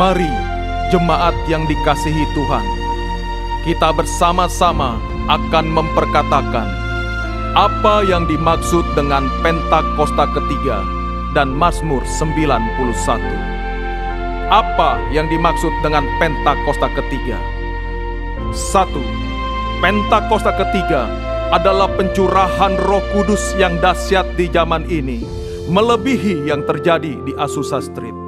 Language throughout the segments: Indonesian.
Mari, jemaat yang dikasihi Tuhan, kita bersama-sama akan memperkatakan apa yang dimaksud dengan Pentakosta ketiga dan Mazmur 91. Apa yang dimaksud dengan Pentakosta ketiga? 1. Pentakosta ketiga adalah pencurahan Roh Kudus yang dahsyat di zaman ini, melebihi yang terjadi di Azusa Street.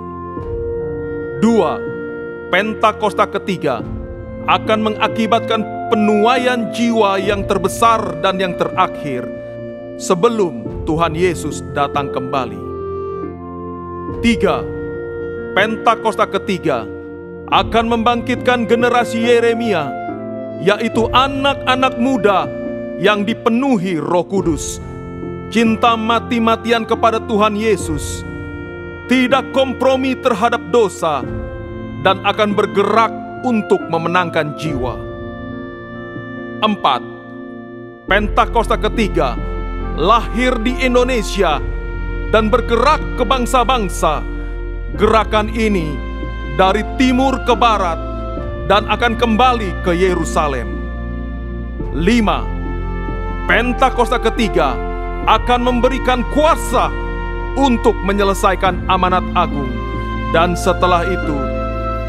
2. Pentakosta ketiga akan mengakibatkan penuaian jiwa yang terbesar dan yang terakhir sebelum Tuhan Yesus datang kembali. 3. Pentakosta ketiga akan membangkitkan generasi Yeremia, yaitu anak-anak muda yang dipenuhi Roh Kudus, cinta mati-matian kepada Tuhan Yesus, tidak kompromi terhadap dosa, dan akan bergerak untuk memenangkan jiwa. 4. Pentakosta ketiga lahir di Indonesia dan bergerak ke bangsa-bangsa. Gerakan ini dari timur ke barat dan akan kembali ke Yerusalem. 5. Pentakosta ketiga akan memberikan kuasa untuk menyelesaikan amanat agung, dan setelah itu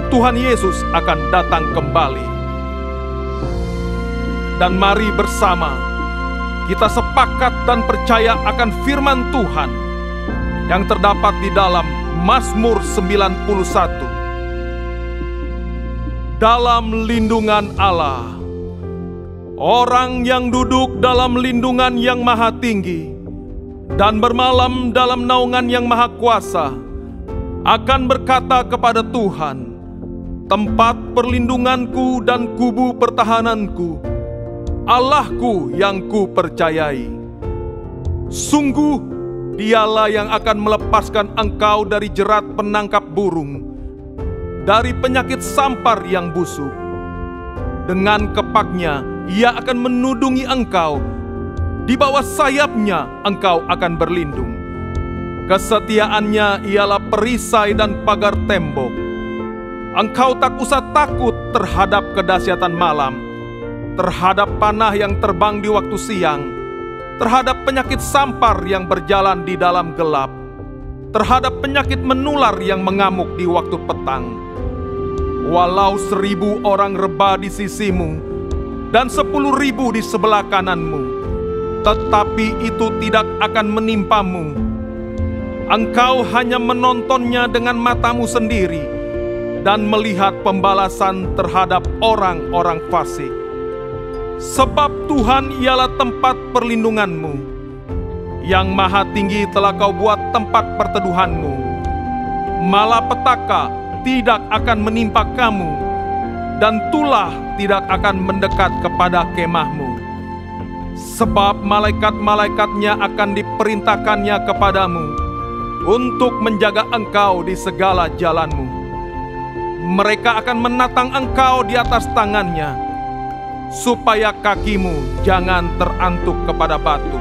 Tuhan Yesus akan datang kembali. Dan mari bersama kita sepakat dan percaya akan firman Tuhan yang terdapat di dalam Mazmur 91. Dalam lindungan Allah, orang yang duduk dalam lindungan yang maha tinggi dan bermalam dalam naungan yang maha kuasa akan berkata kepada Tuhan, tempat perlindunganku dan kubu pertahananku, Allahku yang ku percayai. Sungguh dialah yang akan melepaskan engkau dari jerat penangkap burung, dari penyakit sampar yang busuk. Dengan kepaknya ia akan menudungi engkau, di bawah sayapnya engkau akan berlindung. Kesetiaannya ialah perisai dan pagar tembok. Engkau tak usah takut terhadap kedahsyatan malam, terhadap panah yang terbang di waktu siang, terhadap penyakit sampar yang berjalan di dalam gelap, terhadap penyakit menular yang mengamuk di waktu petang. Walau 1000 orang rebah di sisimu dan 10.000 di sebelah kananmu, tetapi itu tidak akan menimpamu. Engkau hanya menontonnya dengan matamu sendiri dan melihat pembalasan terhadap orang-orang fasik. Sebab Tuhan ialah tempat perlindunganmu, yang maha tinggi telah kau buat tempat perteduhanmu. Malapetaka tidak akan menimpa kamu, dan tulah tidak akan mendekat kepada kemahmu. Sebab malaikat-malaikatnya akan diperintahkannya kepadamu untuk menjaga engkau di segala jalanmu. Mereka akan menatang engkau di atas tangannya, supaya kakimu jangan terantuk kepada batu.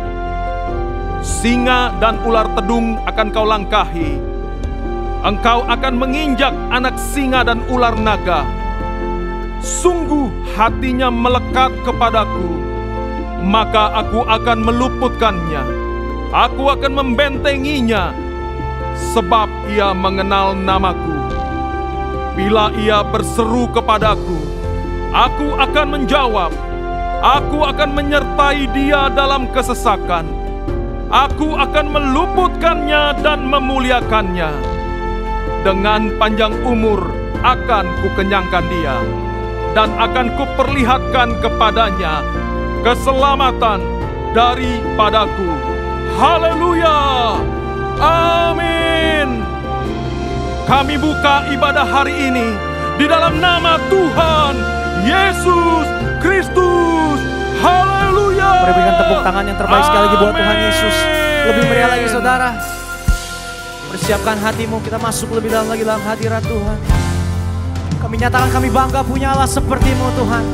Singa dan ular tedung akan kau langkahi. Engkau akan menginjak anak singa dan ular naga. Sungguh hatinya melekat kepadaku, maka aku akan meluputkannya. Aku akan membentenginya, sebab ia mengenal namaku. Bila ia berseru kepadaku, aku akan menjawab. Aku akan menyertai dia dalam kesesakan. Aku akan meluputkannya dan memuliakannya. Dengan panjang umur akan kukenyangkan dia, dan akan kuperlihatkan kepadanya keselamatan daripadaku. Haleluya! Amin. Kami buka ibadah hari ini di dalam nama Tuhan Yesus Kristus. Haleluya! Mari berikan tepuk tangan yang terbaik sekali lagi buat Tuhan Yesus. Lebih meriah lagi saudara. Persiapkan hatimu, kita masuk lebih dalam lagi dalam hadirat Tuhan. Kami nyatakan kami bangga punya Allah seperti-Mu Tuhan.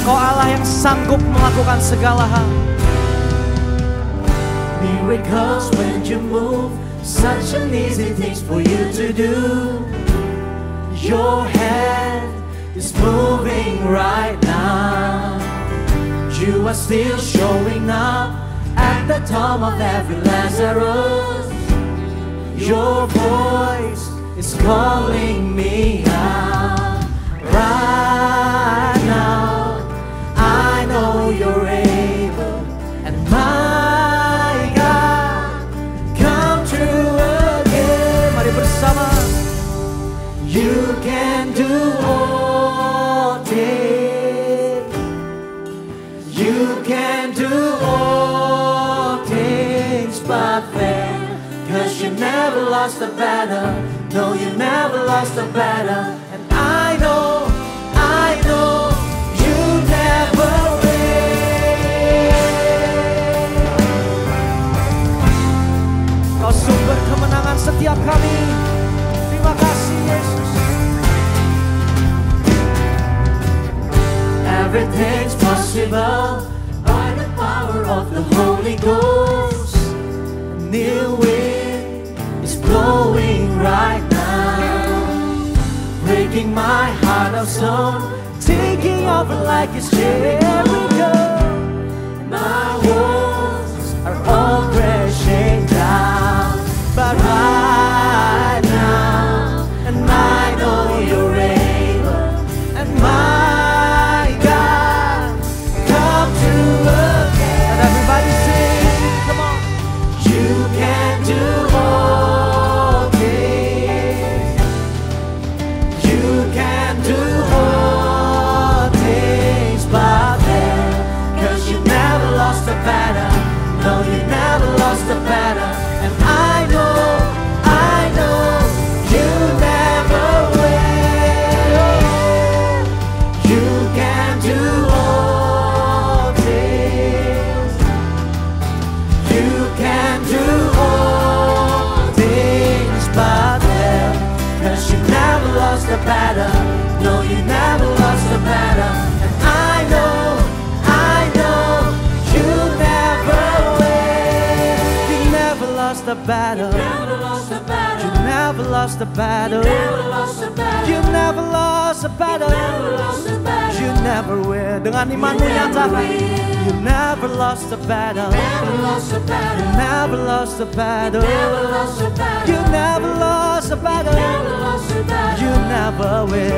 Kau Allah yang sanggup melakukan segala hal. Miracles when you move, such an easy things for you to do. Your hand is moving right now. You are still showing up at the time of every Lazarus. Your voice is calling me out right now. I know you're able, and my God, come true again. Mari bersama. You can do all things. You can do all things but fail. 'Cause you never lost a battle. No, you never lost a battle. And I know you never will. Kau sumber kemenangan setiap kami. Terima kasih Yesus. Everything's possible by the power of the Holy Ghost. A new wind is blowing right now, breaking my heart of stone, taking over like it's Jericho. My walls are all crashing down, but right now, and I know you're able, and my God, come true again. And everybody sing, come on. You can do all things. You can do all things but fail. 'Cause you never lost a battle. No, you never lost a battle. And I know you never will. You can do all things. You can do all things but fail. 'Cause you never lost a battle. No, you never lost a battle. And I know you never will. You never lost a battle. You never lost a battle. You never lost a battle. You never lost a battle. You never will. Dengan imanmu nyatakan. You never lost a battle. You never lost a battle. You never lost a battle. You never will.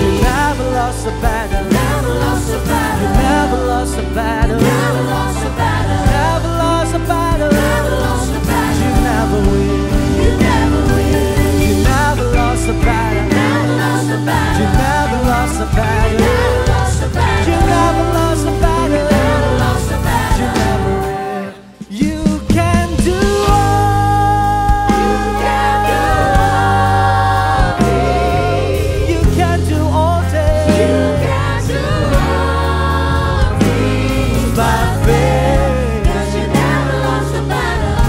You never lost a battle. You never lost a battle. You never lost a battle. Never lost a battle. Never lost a battle. Never lost a battle. You never will. You never will. You never lost a battle. Never lost a battle. You never lost a battle. Never lost a battle. You never lost a battle. Never lost a battle. You never will. You can do all. You can do all things. You can do all things. You can do all things but fail. 'Cause you never lost a battle.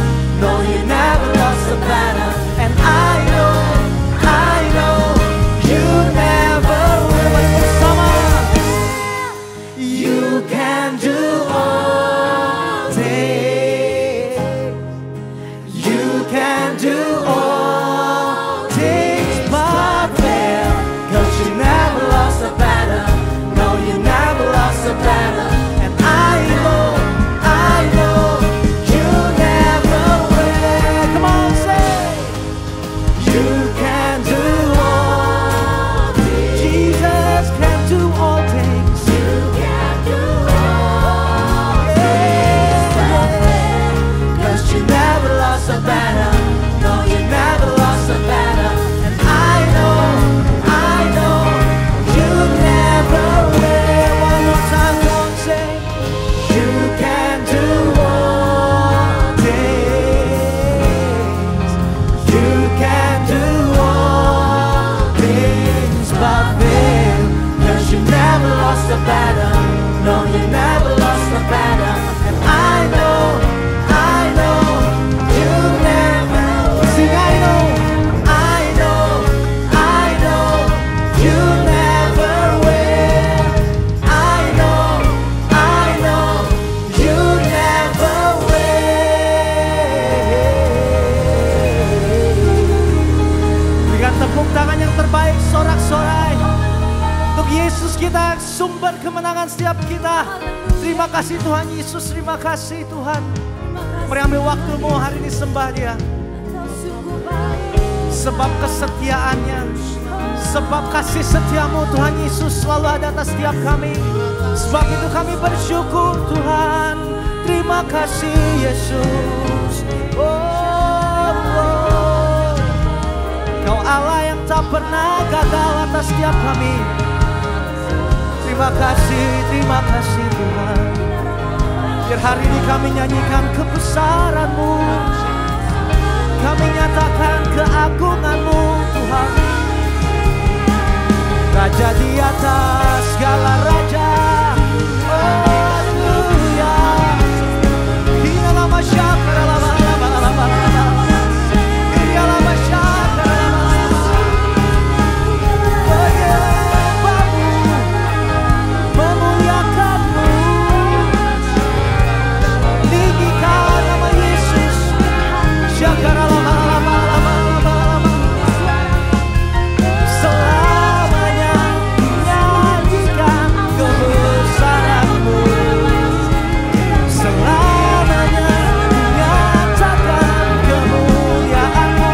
No, you never lost a battle. And I know you never will. Mari bersama. You can do all things. You can do all things but fail. 'Cause you never lost a battle. No, you never lost a battle. And I know sumber kemenangan setiap kita. Terima kasih Tuhan Yesus, terima kasih Tuhan. Mari ambil waktumu hari ini sembah Dia. Sebab kesetiaannya, sebab kasih setiamu Tuhan Yesus selalu ada atas setiap kami. Sebab itu kami bersyukur Tuhan. Terima kasih Yesus. Kau Allah yang tak pernah gagal atas setiap kami. Terima kasih Tuhan. Biar hari ini kami nyanyikan kebesaran-Mu, kami nyatakan keagungan-Mu Tuhan. Raja di atas segala raja. Haleluya. Hina lama syakra lama lama lama lama. Hina lama syakra lama lama. Menyembah-Mu, memuliakan-Mu, tinggikan nama Yesus. Syakra lama lama lama lama lama. Selamanya nyanyikan kebesaran-Mu. Selamanya nyatakan kemuliaan-Mu.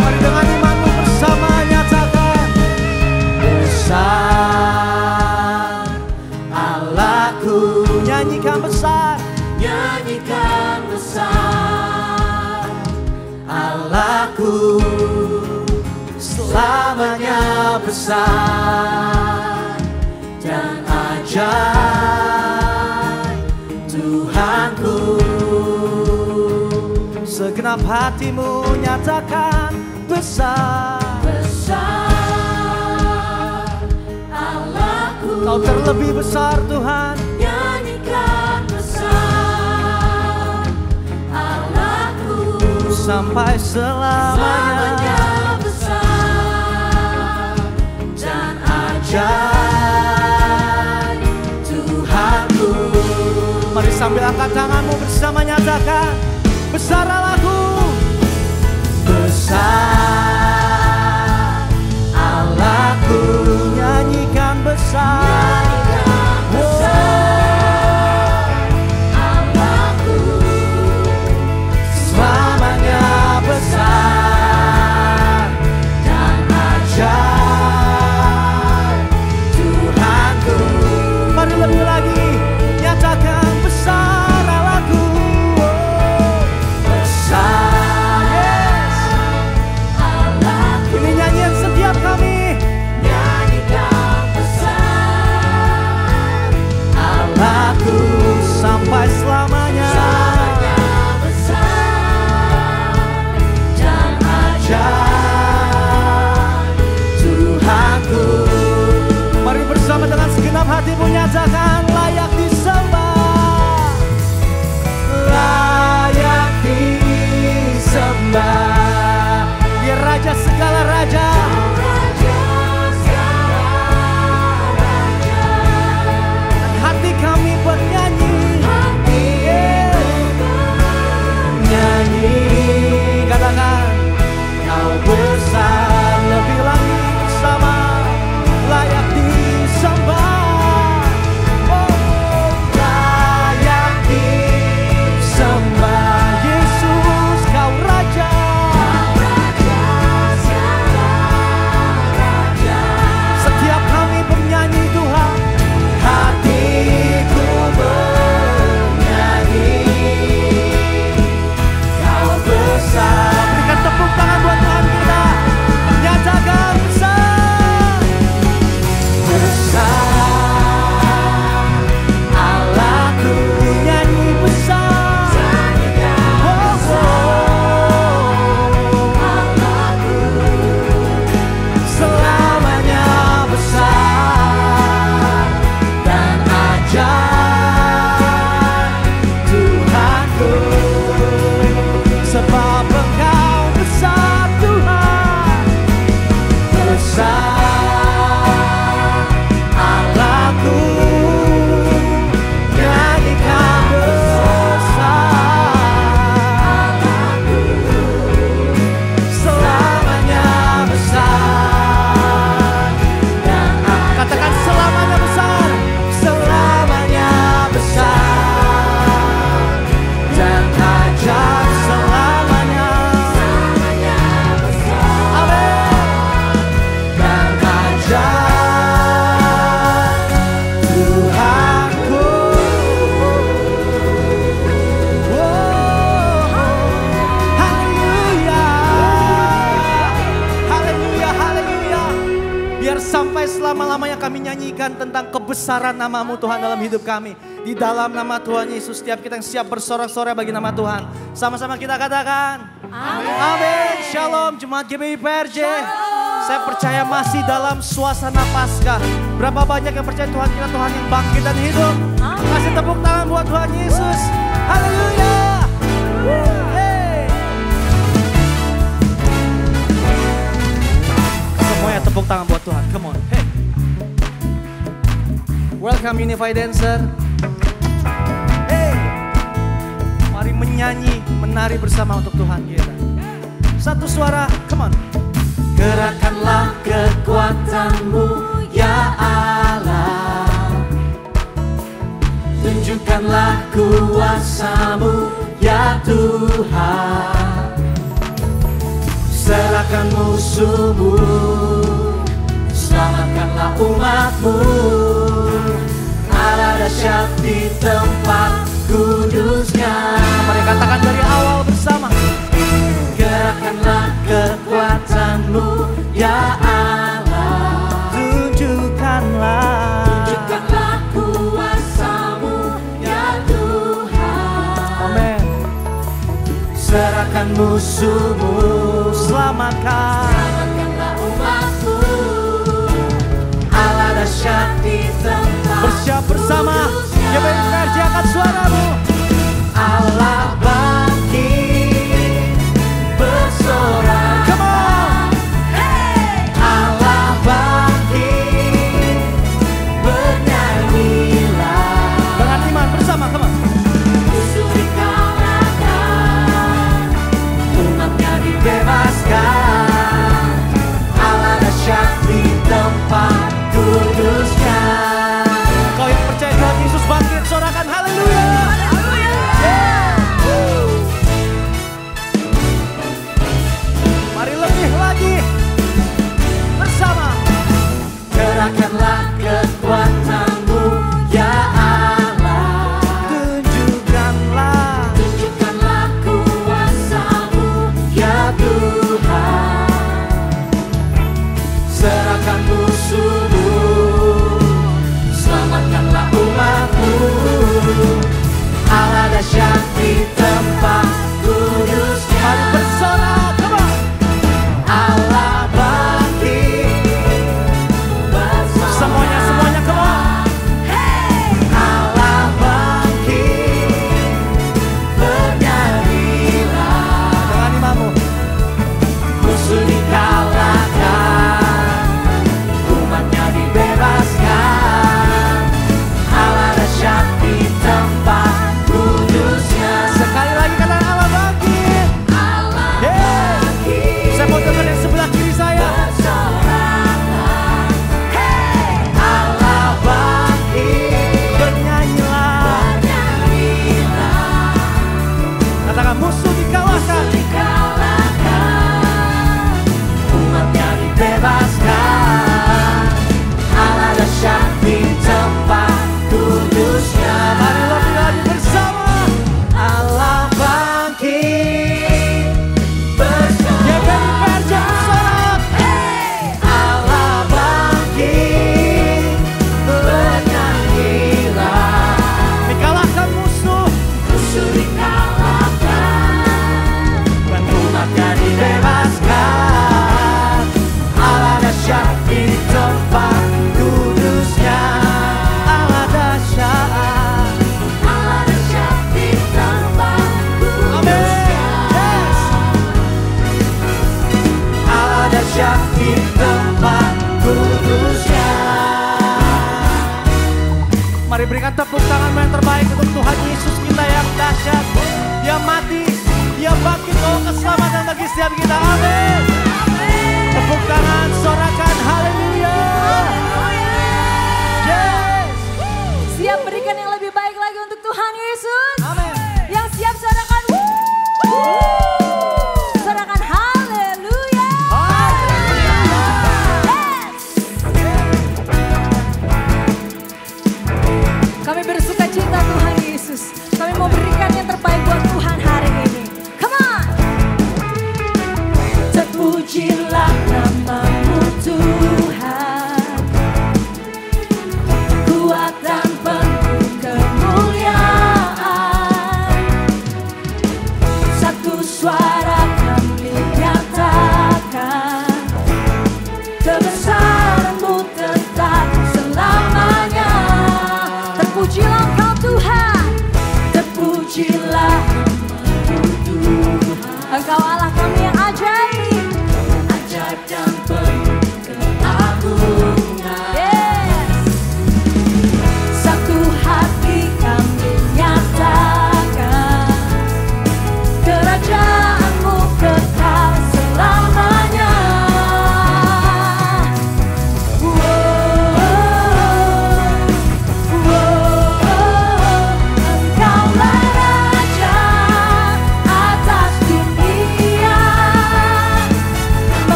Mari dengan imanmu bersama nyatakan, besar Allahku. Nyanyikan besar, Nyanyikan besar Allahku. Selamanya besar dan ajaib Tuhanku. Segenap hatimu nyatakan besar. besar Allahku. Kau terlebih besar Tuhan. Nyanyikan besar Allahku. Sampai selamanya besar dan ajaib Tuhanku. Mari sambil angkat tanganmu bersama nyatakan, besar Allahku. Besar Allahku. Nyanyikan besar. Selamanya besar dan ajaib Tuhanku. Mari lebih lagi nyatakan besar Allahku. Besar, yes, Allahku. ini nyanyian setiap kami. Nyanyikan besar Allahku sampai selamanya. Tuhanku. Mari bersama dengan segenap hatimu nyatakan, layak disembah, layak disembah. Dia raja segala raja. Dan hati kami bernyanyi, nyanyi, katakan, kau besar lebih lagi bersama, layak disembah. Oh, layak disembah. Yesus, kau raja. kami nyanyikan tentang kebesaran nama-Mu Tuhan dalam hidup kami. Di dalam nama Tuhan Yesus, setiap kita yang siap bersorak-sorai bagi nama Tuhan. Sama-sama kita katakan. Amin. Amin. Shalom Jemaat GBI PRJ. Saya percaya masih dalam suasana Paskah. Berapa banyak yang percaya Tuhan kita Tuhan yang bangkit dan hidup. Kasih tepuk tangan buat Tuhan Yesus. Haleluya. Hey. Semuanya tepuk tangan buat Tuhan. Come on. Hey. Welcome Unified Dancer. Hey. Mari menyanyi, menari bersama untuk Tuhan kita. Satu suara, come on. Gerakkanlah kekuatan-Mu ya Allah, tunjukkanlah kuasa-Mu ya Tuhan. Serahkan musuh-Mu, selamatkanlah umat-Mu. Allah dahsyat di tempat kudus-Nya. Mari katakan dari awal bersama. Gerakkanlah kekuatan-Mu ya Allah, tunjukkanlah kuasa-Mu ya Tuhan. Amin. Serahkan musuh-Mu, selamatkanlah umat-Mu. Allah dahsyat di tempat Bersiap bersama. kudus-Nya. GBI PRJ angkat suaramu. Allah bangkit bersorak. Come on. Allah bangkit bernyanyilah. Dengan iman bersama, come on. Musuh dikalahkan, umatnya dibebaskan. Allah dahsyat di tempat kudus-Nya. Kau yang percaya Tuhan Yesus bangkit, sorakan haleluya. Mari lebih lagi bersama. Gerakkanlah kekuatan-Mu ya Allah, Tunjukkanlah. tunjukkanlah kuasa-Mu ya Tuhan. Serahkan musuh-Mu, selamatkanlah umat-Mu. Allah dahsyat di tempat kudus-Nya. Mari bersorak, come on. Allah bangkit bersorak. Semuanya, come on. Allah bangkit bernyanyilah. Dengan imanmu. Musuh dikalahkan, umatnya dibebaskan. Allah dahsyat di tempat kudus-Nya. Sekali lagi katakan Allah bangkit. Allah Hey. bangkit Saya mau dengar yang sebelah kiri saya. bersoraklah. Allah bangkit Bernyanyilah. bernyanyilah. Katakan musuh dikalahkan. Dikalahkan, umatnya dibebaskan. Allah dahsyat di tempat kudus-Nya. Mari lebih lagi bersama. Allah bangkit bersorak. GBI PRJ bersorak. Allah bangkit bernyanyilah. Dikalahkan musuh. Musuh dikalahkan, umatnya dibebaskan. Allah dahsyat di tempat kudus-Nya. Allah dahsyat. Allah dahsyat di tempat Amin. kudus-Nya. Yes. Allah dahsyat di tempat kudus-Nya. Mari berikan tepuk tangan yang terbaik untuk Tuhan Yesus kita yang dahsyat. Dia mati, Dia bangkit bawa keselamatan bagi setiap kita. Amin. Tepuk tangan, sorakan haleluya. Yes. Siap berikan yang lebih baik lagi untuk Tuhan Yesus. Amin. Yang siap sorakan sorakan haleluya. Yes. Kami bersuka cita Tuhan Yesus. Kami mau berikan yang terbaik buat Tuhan hari ini. Come on.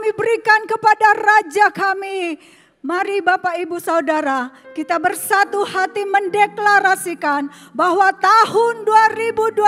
kami berikan kepada Raja kami. Mari Bapak Ibu Saudara, kita bersatu hati mendeklarasikan bahwa tahun 2025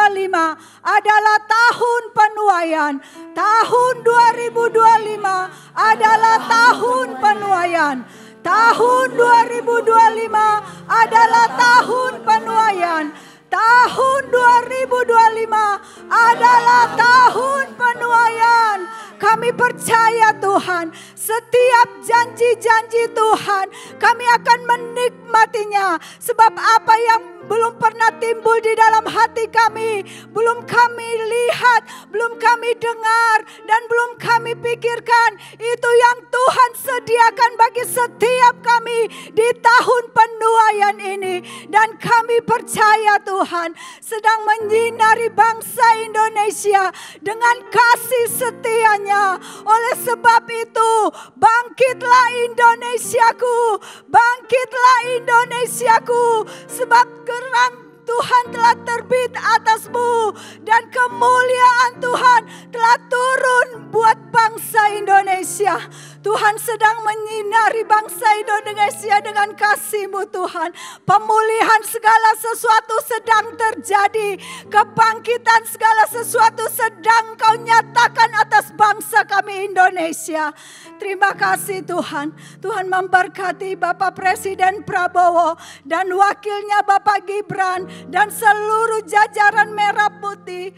adalah tahun penuaian. Tahun 2025 adalah tahun penuaian. Tahun 2025 adalah tahun penuaian. Tahun 2025 adalah tahun penuaian. Kami percaya Tuhan, setiap janji-janji Tuhan kami akan menikmatinya. Sebab apa yang belum pernah timbul di dalam hati kami, belum kami lihat, belum kami dengar, dan belum kami pikirkan, itu yang Tuhan sediakan bagi setiap kami di tahun penuaian ini. Dan kami percaya Tuhan sedang menyinari bangsa Indonesia dengan kasih setianya. Oleh sebab itu, bangkitlah Indonesiaku, bangkitlah Indonesiaku, sebab terang Tuhan telah terbit atasmu dan kemuliaan Tuhan telah turun buat bangsa Indonesia. Tuhan sedang menyinari bangsa Indonesia dengan kasih-Mu Tuhan. Pemulihan segala sesuatu sedang terjadi. Kebangkitan segala sesuatu sedang Kau nyatakan atas bangsa kami Indonesia. Terima kasih Tuhan. Tuhan memberkati Bapak Presiden Prabowo dan wakilnya Bapak Gibran dan seluruh jajaran merah putih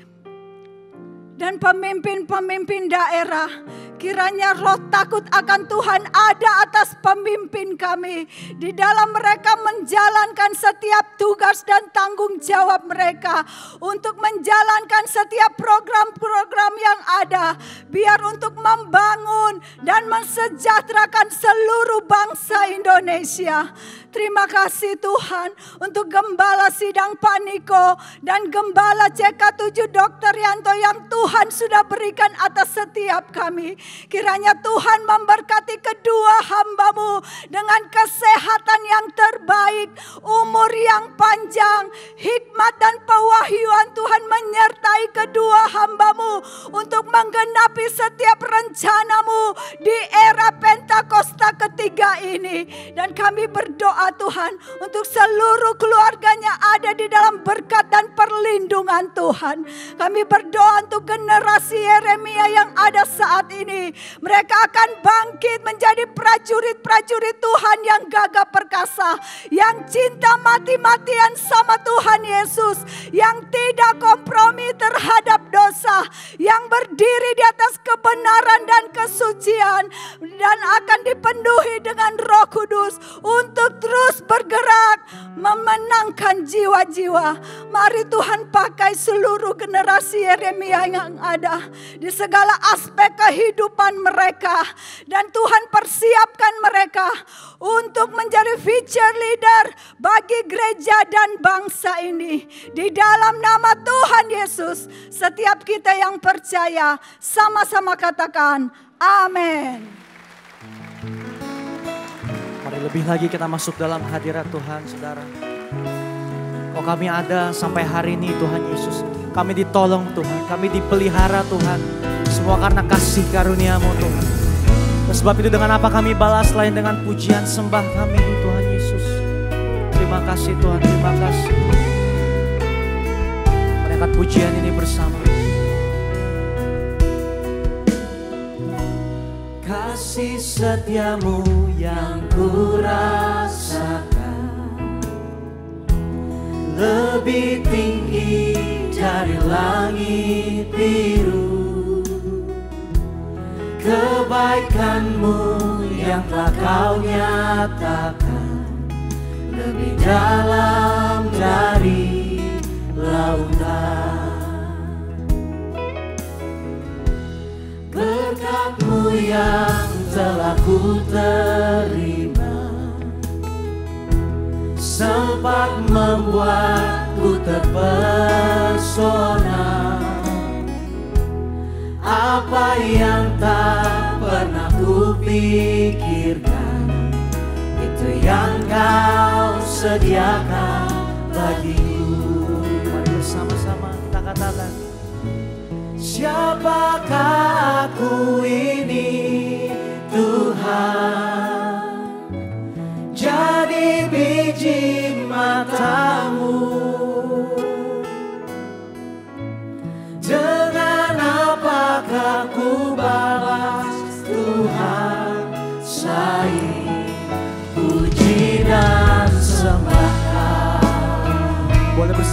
dan pemimpin-pemimpin daerah. Kiranya roh takut akan Tuhan ada atas pemimpin kami. Di dalam mereka menjalankan setiap tugas dan tanggung jawab mereka. Untuk menjalankan setiap program-program yang ada. Biar untuk membangun dan mensejahterakan seluruh bangsa Indonesia. Terima kasih Tuhan untuk Gembala Sidang Pak Niko dan Gembala CK7 Dr. Yanto yang Tuhan sudah berikan atas setiap kami. Kiranya Tuhan memberkati kedua hamba-Mu dengan kesehatan yang terbaik, umur yang panjang, hikmat dan pewahyuan Tuhan menyertai kedua hamba-Mu untuk menggenapi setiap rencana-Mu di era Pentakosta ketiga ini. Dan kami berdoa Tuhan untuk seluruh keluarganya ada di dalam berkat dan perlindungan Tuhan. Kami berdoa untuk generasi Yeremia yang ada saat ini. Mereka akan bangkit menjadi prajurit-prajurit Tuhan yang gagah perkasa, yang cinta mati-matian sama Tuhan Yesus, yang tidak kompromi terhadap dosa, yang berdiri di atas kebenaran dan kesucian, dan akan dipenuhi dengan Roh Kudus untuk terus bergerak memenangkan jiwa-jiwa. Mari Tuhan pakai seluruh generasi Yeremia yang ada di segala aspek kehidupan mereka, dan Tuhan persiapkan mereka untuk menjadi future leader bagi gereja dan bangsa ini. Di dalam nama Tuhan Yesus, setiap kita yang percaya sama-sama katakan amin. Mari lebih lagi kita masuk dalam hadirat Tuhan, saudara. Kau kami ada sampai hari ini Tuhan Yesus. Kami ditolong Tuhan, kami dipelihara Tuhan. Semua karena kasih karunia-Mu Tuhan. Dan sebab itu dengan apa kami balas lain dengan pujian sembah kami Tuhan Yesus. Terima kasih Tuhan, terima kasih. Angkat pujian ini bersama. Kasih setiamu yang ku rasakan lebih tinggi dari langit biru. Kebaikanmu yang telah Kau nyatakan lebih dalam dari lautan. Berkat-Mu yang telah ku terima sempat membuatku terpesona. Apa yang tak pernah ku pikirkan, itu yang Kau sediakan bagiku. Mari bersama-sama kita katakan, siapakah aku ini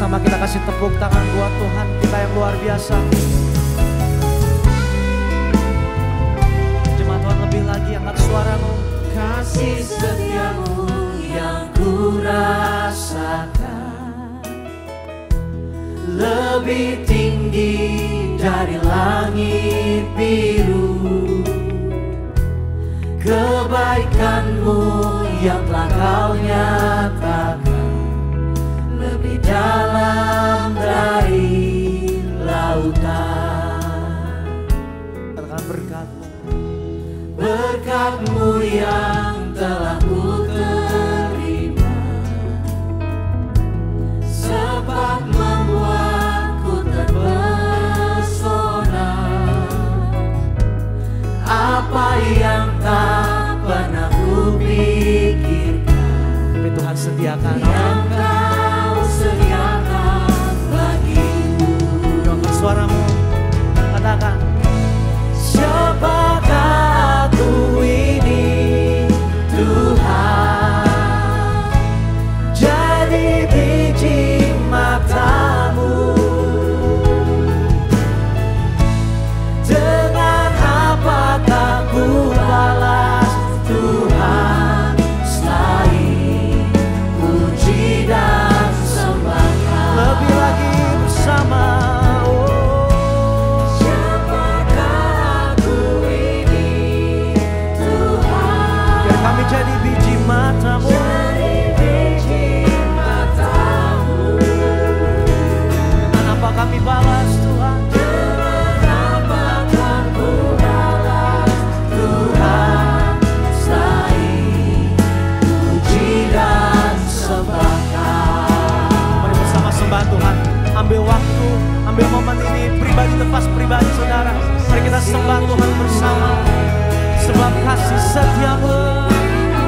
Sama-sama kita kasih tepuk tangan buat Tuhan kita yang luar biasa. Jemaat Tuhan lebih lagi angkat suaramu. Kasih setiamu yang ku rasakan lebih tinggi dari langit biru. Kebaikanmu yang telah kau nyatakan lebih dalam dari lautan. Katakan berkat-Mu. Berkat-Mu yang telah ku terima sempat membuatku terpesona. Apa yang tak pernah ku pikirkan, Tapi Tuhan sediakan. yang kau sediakan bagiku. Angkat suaramu. Katakan. Siapakah aku ini Tuhan, jadi biji mata-Mu. Dengan apakah ku balas Tuhan selain puji dan sembah. Lebih lagi bersama. Kami jadi biji mata-Mu. Dengan apa kami balas Tuhan? Tuhan selain puji dan sembahkan. Mari bersama sembah Tuhan. Ambil waktu, ambil momen ini pribadi lepas pribadi saudara. Mari kita sembah Tuhan bersama. Sebab kasih setia-Mu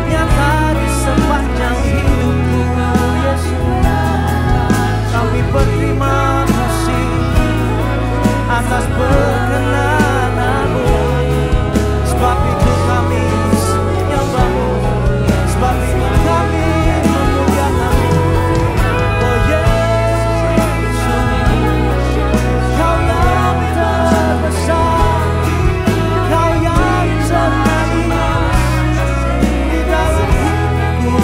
nyata di sepanjang hidupku, Yesus. Kami berterima kasih atas perkenan-Mu. Sebab itu kami menyembah-Mu. Sebab itu kami memuliakan-Mu. Oh Yesus, Kau yang terbesar, Kau yang termanis di dalam hidupku.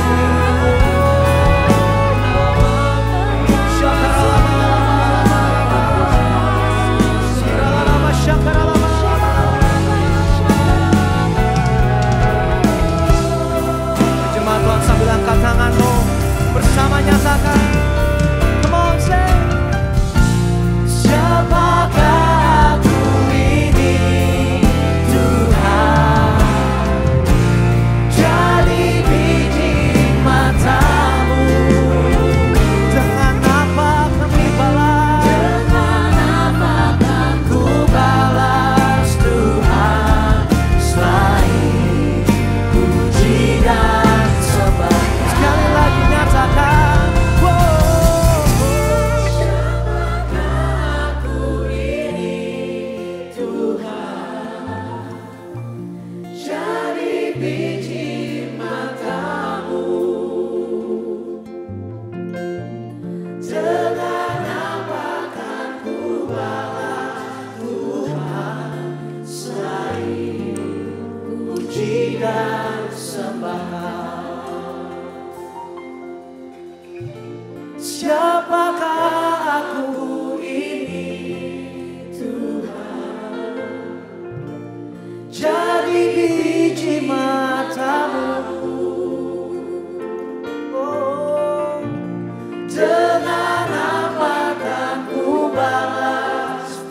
Jemaat Tuhan sambil angkat tanganmu bersama nyatakan. Come on say. Siapakah aku ini Tuhan, jadi biji mata-Mu. Dengan apa kami balas? Dengan apakah ku balas Tuhan selain puji dan sembah. Sekali lagi nyatakan. Siapakah aku ini Tuhan, jadi biji mata-Mu. Dengan apakah ku balas Tuhan selain puji dan sembah. Siapakah aku ini Tuhan, jadi biji mata-Mu. Oh, dengan apakah ku balas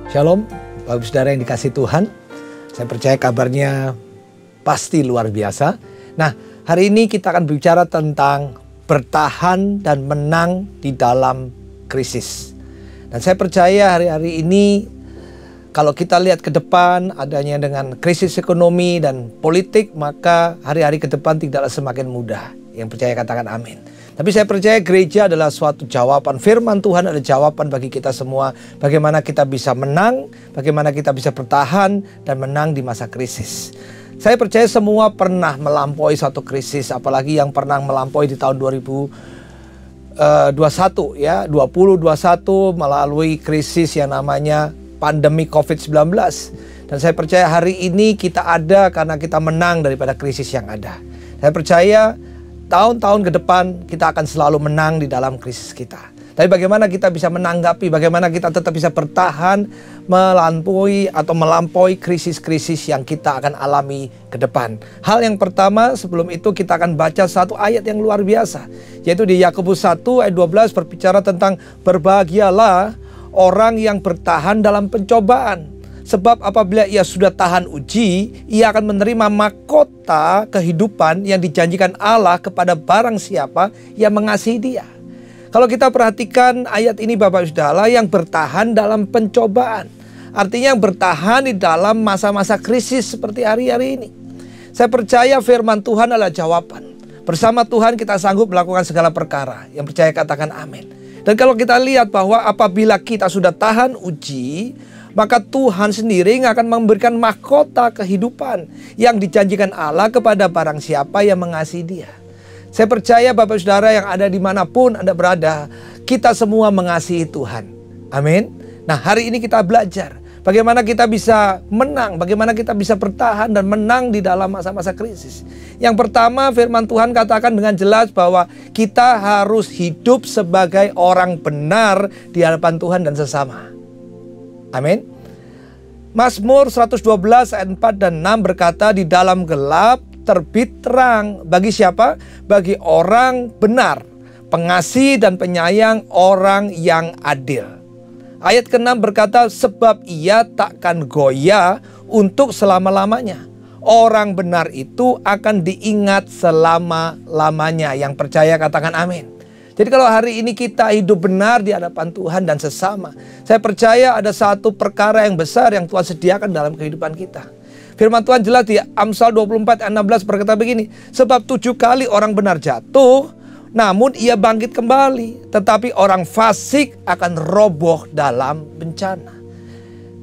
Shalom, Bapak Saudara yang dikasih Tuhan. Saya percaya kabarnya pasti luar biasa. Nah, hari ini kita akan bicara tentang bertahan dan menang di dalam krisis. Dan saya percaya hari-hari ini kalau kita lihat ke depan adanya dengan krisis ekonomi dan politik, maka hari-hari ke depan tidaklah semakin mudah. Yang percaya katakan amin. Tapi saya percaya gereja adalah suatu jawaban. Firman Tuhan adalah jawaban bagi kita semua. Bagaimana kita bisa menang, bagaimana kita bisa bertahan dan menang di masa krisis. Saya percaya semua pernah melampaui suatu krisis, apalagi yang pernah melampaui di tahun 2021 ya, 2021 melalui krisis yang namanya pandemi COVID-19. Dan saya percaya hari ini kita ada karena kita menang daripada krisis yang ada. Saya percaya tahun-tahun ke depan kita akan selalu menang di dalam krisis kita. Tapi bagaimana kita bisa menanggapi, bagaimana kita tetap bisa bertahan melampaui krisis-krisis yang kita akan alami ke depan. Hal yang pertama sebelum itu kita akan baca satu ayat yang luar biasa. Yaitu di Yakobus 1 ayat 12 berbicara tentang berbahagialah orang yang bertahan dalam pencobaan. Sebab apabila ia sudah tahan uji, ia akan menerima mahkota kehidupan yang dijanjikan Allah kepada barang siapa yang mengasihi dia. Kalau kita perhatikan ayat ini Bapak Saudara, yang bertahan dalam pencobaan. Artinya yang bertahan di dalam masa-masa krisis seperti hari-hari ini. Saya percaya firman Tuhan adalah jawaban. Bersama Tuhan kita sanggup melakukan segala perkara. Yang percaya katakan amin. Dan kalau kita lihat bahwa apabila kita sudah tahan uji, maka Tuhan sendiri akan memberikan mahkota kehidupan yang dijanjikan Allah kepada barang siapa yang mengasihi dia. Saya percaya Bapak Saudara yang ada dimanapun Anda berada, kita semua mengasihi Tuhan. Amin. Nah, hari ini kita belajar bagaimana kita bisa menang, bagaimana kita bisa bertahan dan menang di dalam masa-masa krisis. Yang pertama, firman Tuhan katakan dengan jelas bahwa kita harus hidup sebagai orang benar di hadapan Tuhan dan sesama. Amin. Mazmur 112 ayat 4 dan 6 berkata, di dalam gelap terbit terang. Bagi siapa? Bagi orang benar, pengasih dan penyayang, orang yang adil. Ayat ke-6 berkata, sebab ia takkan goyah untuk selama-lamanya. Orang benar itu akan diingat selama-lamanya. Yang percaya katakan amin. Jadi kalau hari ini kita hidup benar di hadapan Tuhan dan sesama, saya percaya ada satu perkara yang besar yang Tuhan sediakan dalam kehidupan kita. Firman Tuhan jelas di Amsal 24 ayat 16 berkata begini, sebab 7 kali orang benar jatuh, namun ia bangkit kembali. Tetapi orang fasik akan roboh dalam bencana.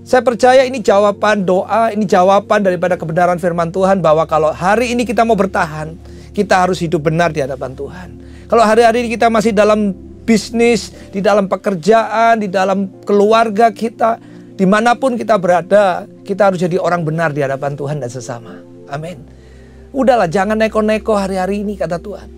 Saya percaya ini jawaban doa, ini jawaban daripada kebenaran firman Tuhan bahwa kalau hari ini kita mau bertahan, kita harus hidup benar di hadapan Tuhan. Kalau hari-hari ini kita masih dalam bisnis, di dalam pekerjaan, di dalam keluarga kita, dimanapun kita berada, kita harus jadi orang benar di hadapan Tuhan dan sesama. Amin. Udahlah, jangan neko-neko hari-hari ini kata Tuhan.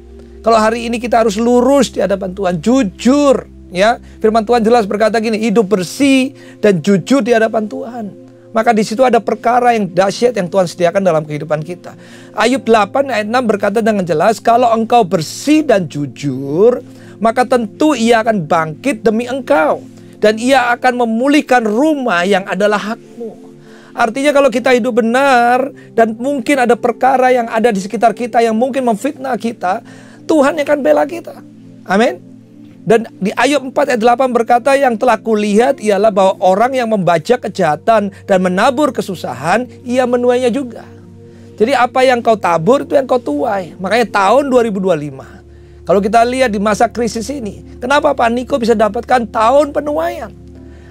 Kalau hari ini kita harus lurus di hadapan Tuhan, jujur. Ya, firman Tuhan jelas berkata gini, hidup bersih dan jujur di hadapan Tuhan. Maka di situ ada perkara yang dahsyat yang Tuhan sediakan dalam kehidupan kita. Ayub 8 ayat 6 berkata dengan jelas, kalau engkau bersih dan jujur, maka tentu ia akan bangkit demi engkau. Dan ia akan memulihkan rumah yang adalah hakmu. Artinya kalau kita hidup benar dan mungkin ada perkara yang ada di sekitar kita yang mungkin memfitnah kita, Tuhan akan bela kita. Amin. Dan di Ayub 4 ayat 8 berkata, yang telah kulihat ialah bahwa orang yang membajak kejahatan dan menabur kesusahan, ia menuainya juga. Jadi apa yang kau tabur itu yang kau tuai. Makanya tahun 2025, kalau kita lihat di masa krisis ini, kenapa Pak Niko bisa dapatkan tahun penuaian?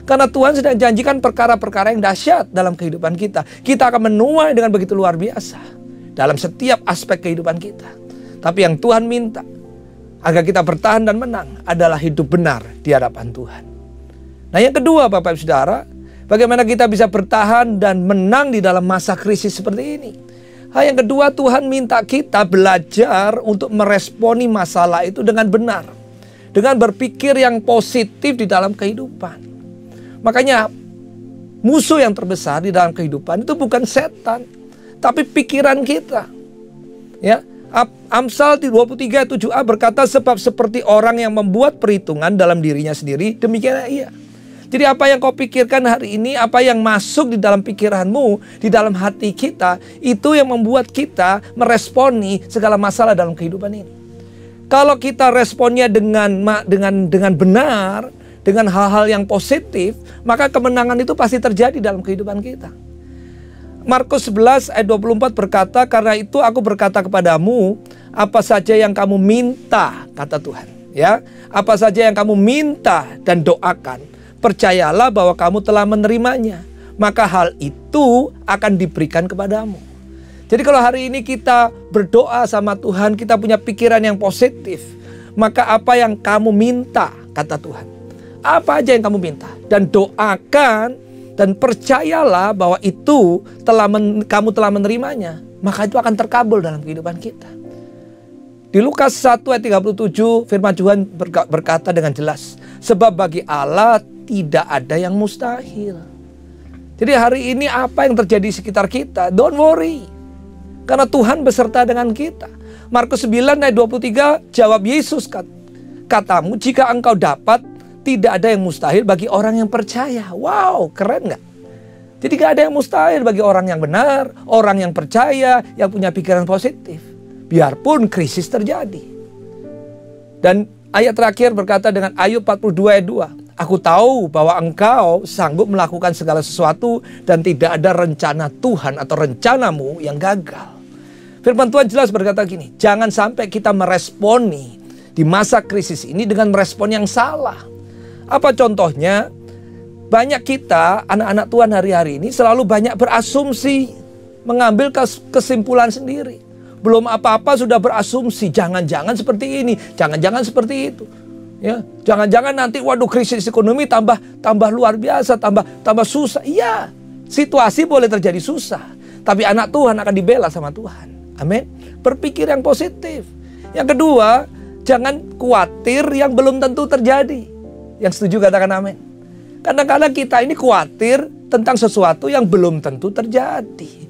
Karena Tuhan sedang janjikan perkara-perkara yang dahsyat dalam kehidupan kita. Kita akan menuai dengan begitu luar biasa dalam setiap aspek kehidupan kita. Tapi yang Tuhan minta agar kita bertahan dan menang adalah hidup benar di hadapan Tuhan. Nah, yang kedua Bapak Ibu Saudara, bagaimana kita bisa bertahan dan menang di dalam masa krisis seperti ini. Hal yang kedua, Tuhan minta kita belajar untuk meresponi masalah itu dengan benar. Dengan berpikir yang positif di dalam kehidupan. Makanya musuh yang terbesar di dalam kehidupan itu bukan setan, tapi pikiran kita. Ya. Amsal 23 7a berkata, sebab seperti orang yang membuat perhitungan dalam dirinya sendiri, demikianlah ia. Jadi apa yang kau pikirkan hari ini, apa yang masuk di dalam pikiranmu, di dalam hati kita, itu yang membuat kita meresponi segala masalah dalam kehidupan ini. Kalau kita responnya dengan benar, dengan hal-hal yang positif, maka kemenangan itu pasti terjadi dalam kehidupan kita. Markus 11 ayat 24 berkata, karena itu aku berkata kepadamu, apa saja yang kamu minta, kata Tuhan. Ya, apa saja yang kamu minta dan doakan, percayalah bahwa kamu telah menerimanya, maka hal itu akan diberikan kepadamu. Jadi kalau hari ini kita berdoa sama Tuhan, kita punya pikiran yang positif, maka apa yang kamu minta, kata Tuhan, apa aja yang kamu minta, dan doakan, dan percayalah bahwa itu kamu telah menerimanya, maka itu akan terkabul dalam kehidupan kita. Di Lukas 1 ayat 37 firman Tuhan berkata dengan jelas, sebab bagi Allah tidak ada yang mustahil. Jadi hari ini apa yang terjadi di sekitar kita, don't worry, karena Tuhan beserta dengan kita. Markus 9 ayat 23 jawab Yesus, katamu jika engkau dapat, tidak ada yang mustahil bagi orang yang percaya. Wow, keren gak? Jadi gak ada yang mustahil bagi orang yang benar, orang yang percaya, yang punya pikiran positif. Biarpun krisis terjadi. Dan ayat terakhir berkata dengan Ayub 42 ayat 2. Aku tahu bahwa engkau sanggup melakukan segala sesuatu dan tidak ada rencana Tuhan atau rencanamu yang gagal. Firman Tuhan jelas berkata gini, jangan sampai kita meresponi di masa krisis ini dengan merespon yang salah. Apa contohnya? Banyak kita, anak-anak Tuhan hari-hari ini selalu banyak berasumsi, mengambil kesimpulan sendiri. Belum apa-apa sudah berasumsi, jangan-jangan seperti ini, jangan-jangan seperti itu. Ya, jangan-jangan nanti waduh krisis ekonomi tambah luar biasa, tambah susah. Iya, situasi boleh terjadi susah, tapi anak Tuhan akan dibela sama Tuhan. Amin. Berpikir yang positif. Yang kedua, jangan khawatir yang belum tentu terjadi. Yang setuju katakan amin. Kadang-kadang kita ini khawatir tentang sesuatu yang belum tentu terjadi.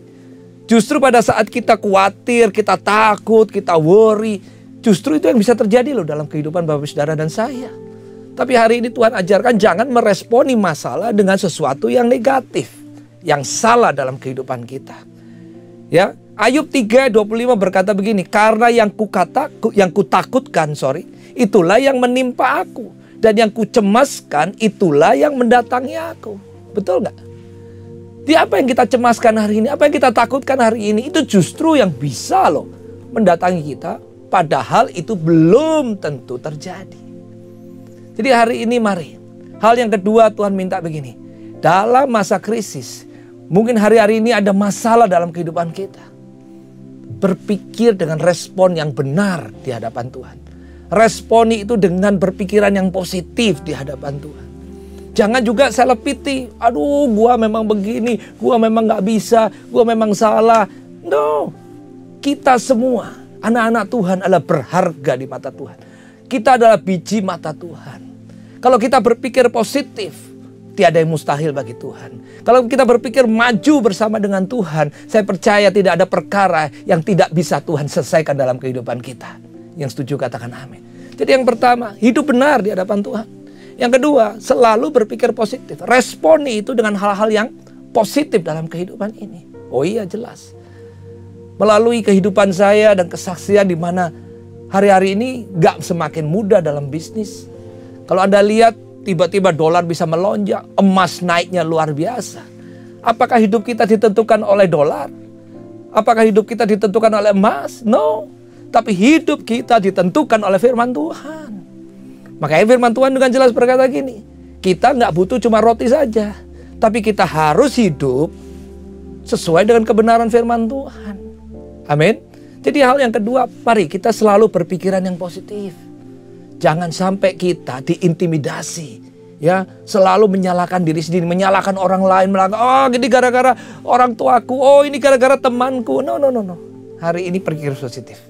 Justru pada saat kita khawatir, kita takut, kita worry, justru itu yang bisa terjadi loh dalam kehidupan Bapak Saudara dan saya. Tapi hari ini Tuhan ajarkan jangan meresponi masalah dengan sesuatu yang negatif, yang salah dalam kehidupan kita. Ya, Ayub 3:25 berkata begini, karena yang kutakutkan, itulah yang menimpa aku. Dan yang kucemaskan itulah yang mendatangi aku. Betul nggak? Di apa yang kita cemaskan hari ini, apa yang kita takutkan hari ini, itu justru yang bisa loh mendatangi kita. Padahal itu belum tentu terjadi. Jadi hari ini mari. Hal yang kedua Tuhan minta begini. Dalam masa krisis, mungkin hari-hari ini ada masalah dalam kehidupan kita. Berpikir dengan respon yang benar di hadapan Tuhan. Responi itu dengan berpikiran yang positif di hadapan Tuhan. Jangan juga self pity. Aduh, gua memang begini, gua memang gak bisa, gua memang salah. No, kita semua anak-anak Tuhan adalah berharga di mata Tuhan. Kita adalah biji mata Tuhan. Kalau kita berpikir positif, tiada yang mustahil bagi Tuhan. Kalau kita berpikir maju bersama dengan Tuhan, saya percaya tidak ada perkara yang tidak bisa Tuhan selesaikan dalam kehidupan kita. Yang setuju katakan amin. Jadi yang pertama, hidup benar di hadapan Tuhan. Yang kedua, selalu berpikir positif. Responi itu dengan hal-hal yang positif dalam kehidupan ini. Oh iya, jelas. Melalui kehidupan saya dan kesaksian di mana hari-hari ini gak semakin mudah dalam bisnis. Kalau Anda lihat tiba-tiba dolar bisa melonjak, emas naiknya luar biasa. Apakah hidup kita ditentukan oleh dolar? Apakah hidup kita ditentukan oleh emas? No. Tapi hidup kita ditentukan oleh firman Tuhan. Makanya firman Tuhan dengan jelas berkata gini. Kita gak butuh cuma roti saja. Tapi kita harus hidup sesuai dengan kebenaran firman Tuhan. Amin. Jadi hal yang kedua, mari kita selalu berpikiran yang positif. Jangan sampai kita diintimidasi. Ya, selalu menyalahkan diri sendiri, menyalahkan orang lain, oh ini gara-gara orang tuaku, oh ini gara-gara temanku. No. Hari ini berpikir positif.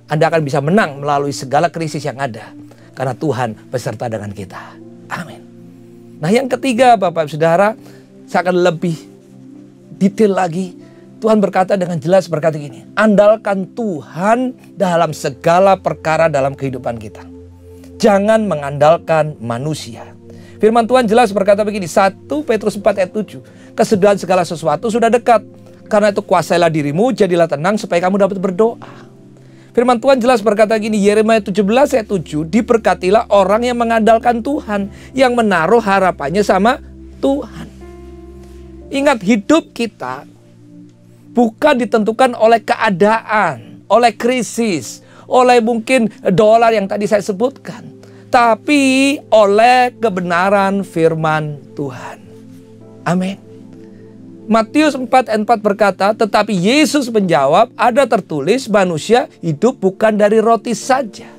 Anda akan bisa menang melalui segala krisis yang ada. Karena Tuhan beserta dengan kita. Amin. Nah yang ketiga Bapak Saudara, saya akan lebih detail lagi. Tuhan berkata dengan jelas berkata gini. Andalkan Tuhan dalam segala perkara dalam kehidupan kita. Jangan mengandalkan manusia. Firman Tuhan jelas berkata begini, 1 Petrus 4 ayat 7. Kesudahan segala sesuatu sudah dekat. Karena itu kuasailah dirimu, jadilah tenang supaya kamu dapat berdoa. Firman Tuhan jelas berkata gini, Yeremia 17 ayat 7, diberkatilah orang yang mengandalkan Tuhan, yang menaruh harapannya sama Tuhan. Ingat, hidup kita bukan ditentukan oleh keadaan, oleh krisis, oleh mungkin dolar yang tadi saya sebutkan, tapi oleh kebenaran firman Tuhan. Amin. Matius 4 ayat 4 berkata, tetapi Yesus menjawab, ada tertulis manusia hidup bukan dari roti saja,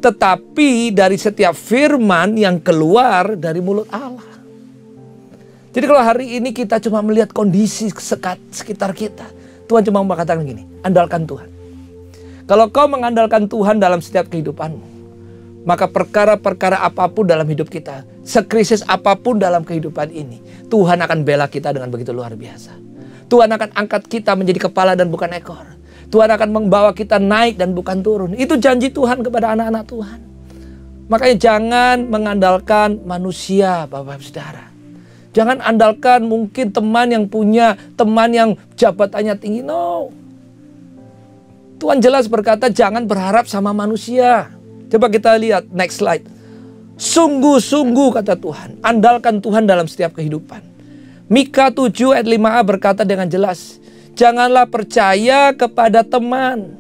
tetapi dari setiap firman yang keluar dari mulut Allah. Jadi kalau hari ini kita cuma melihat kondisi sekitar kita, Tuhan cuma mengatakan gini, andalkan Tuhan. Kalau kau mengandalkan Tuhan dalam setiap kehidupanmu, maka perkara-perkara apapun dalam hidup kita, sekrisis apapun dalam kehidupan ini, Tuhan akan bela kita dengan begitu luar biasa. Tuhan akan angkat kita menjadi kepala dan bukan ekor. Tuhan akan membawa kita naik dan bukan turun. Itu janji Tuhan kepada anak-anak Tuhan. Makanya jangan mengandalkan manusia, Bapak Saudara. Jangan andalkan mungkin teman yang punya, teman yang jabatannya tinggi. No. Tuhan jelas berkata jangan berharap sama manusia. Coba kita lihat next slide. Sungguh-sungguh kata Tuhan, andalkan Tuhan dalam setiap kehidupan. Mika 7 ayat 5a berkata dengan jelas, janganlah percaya kepada teman,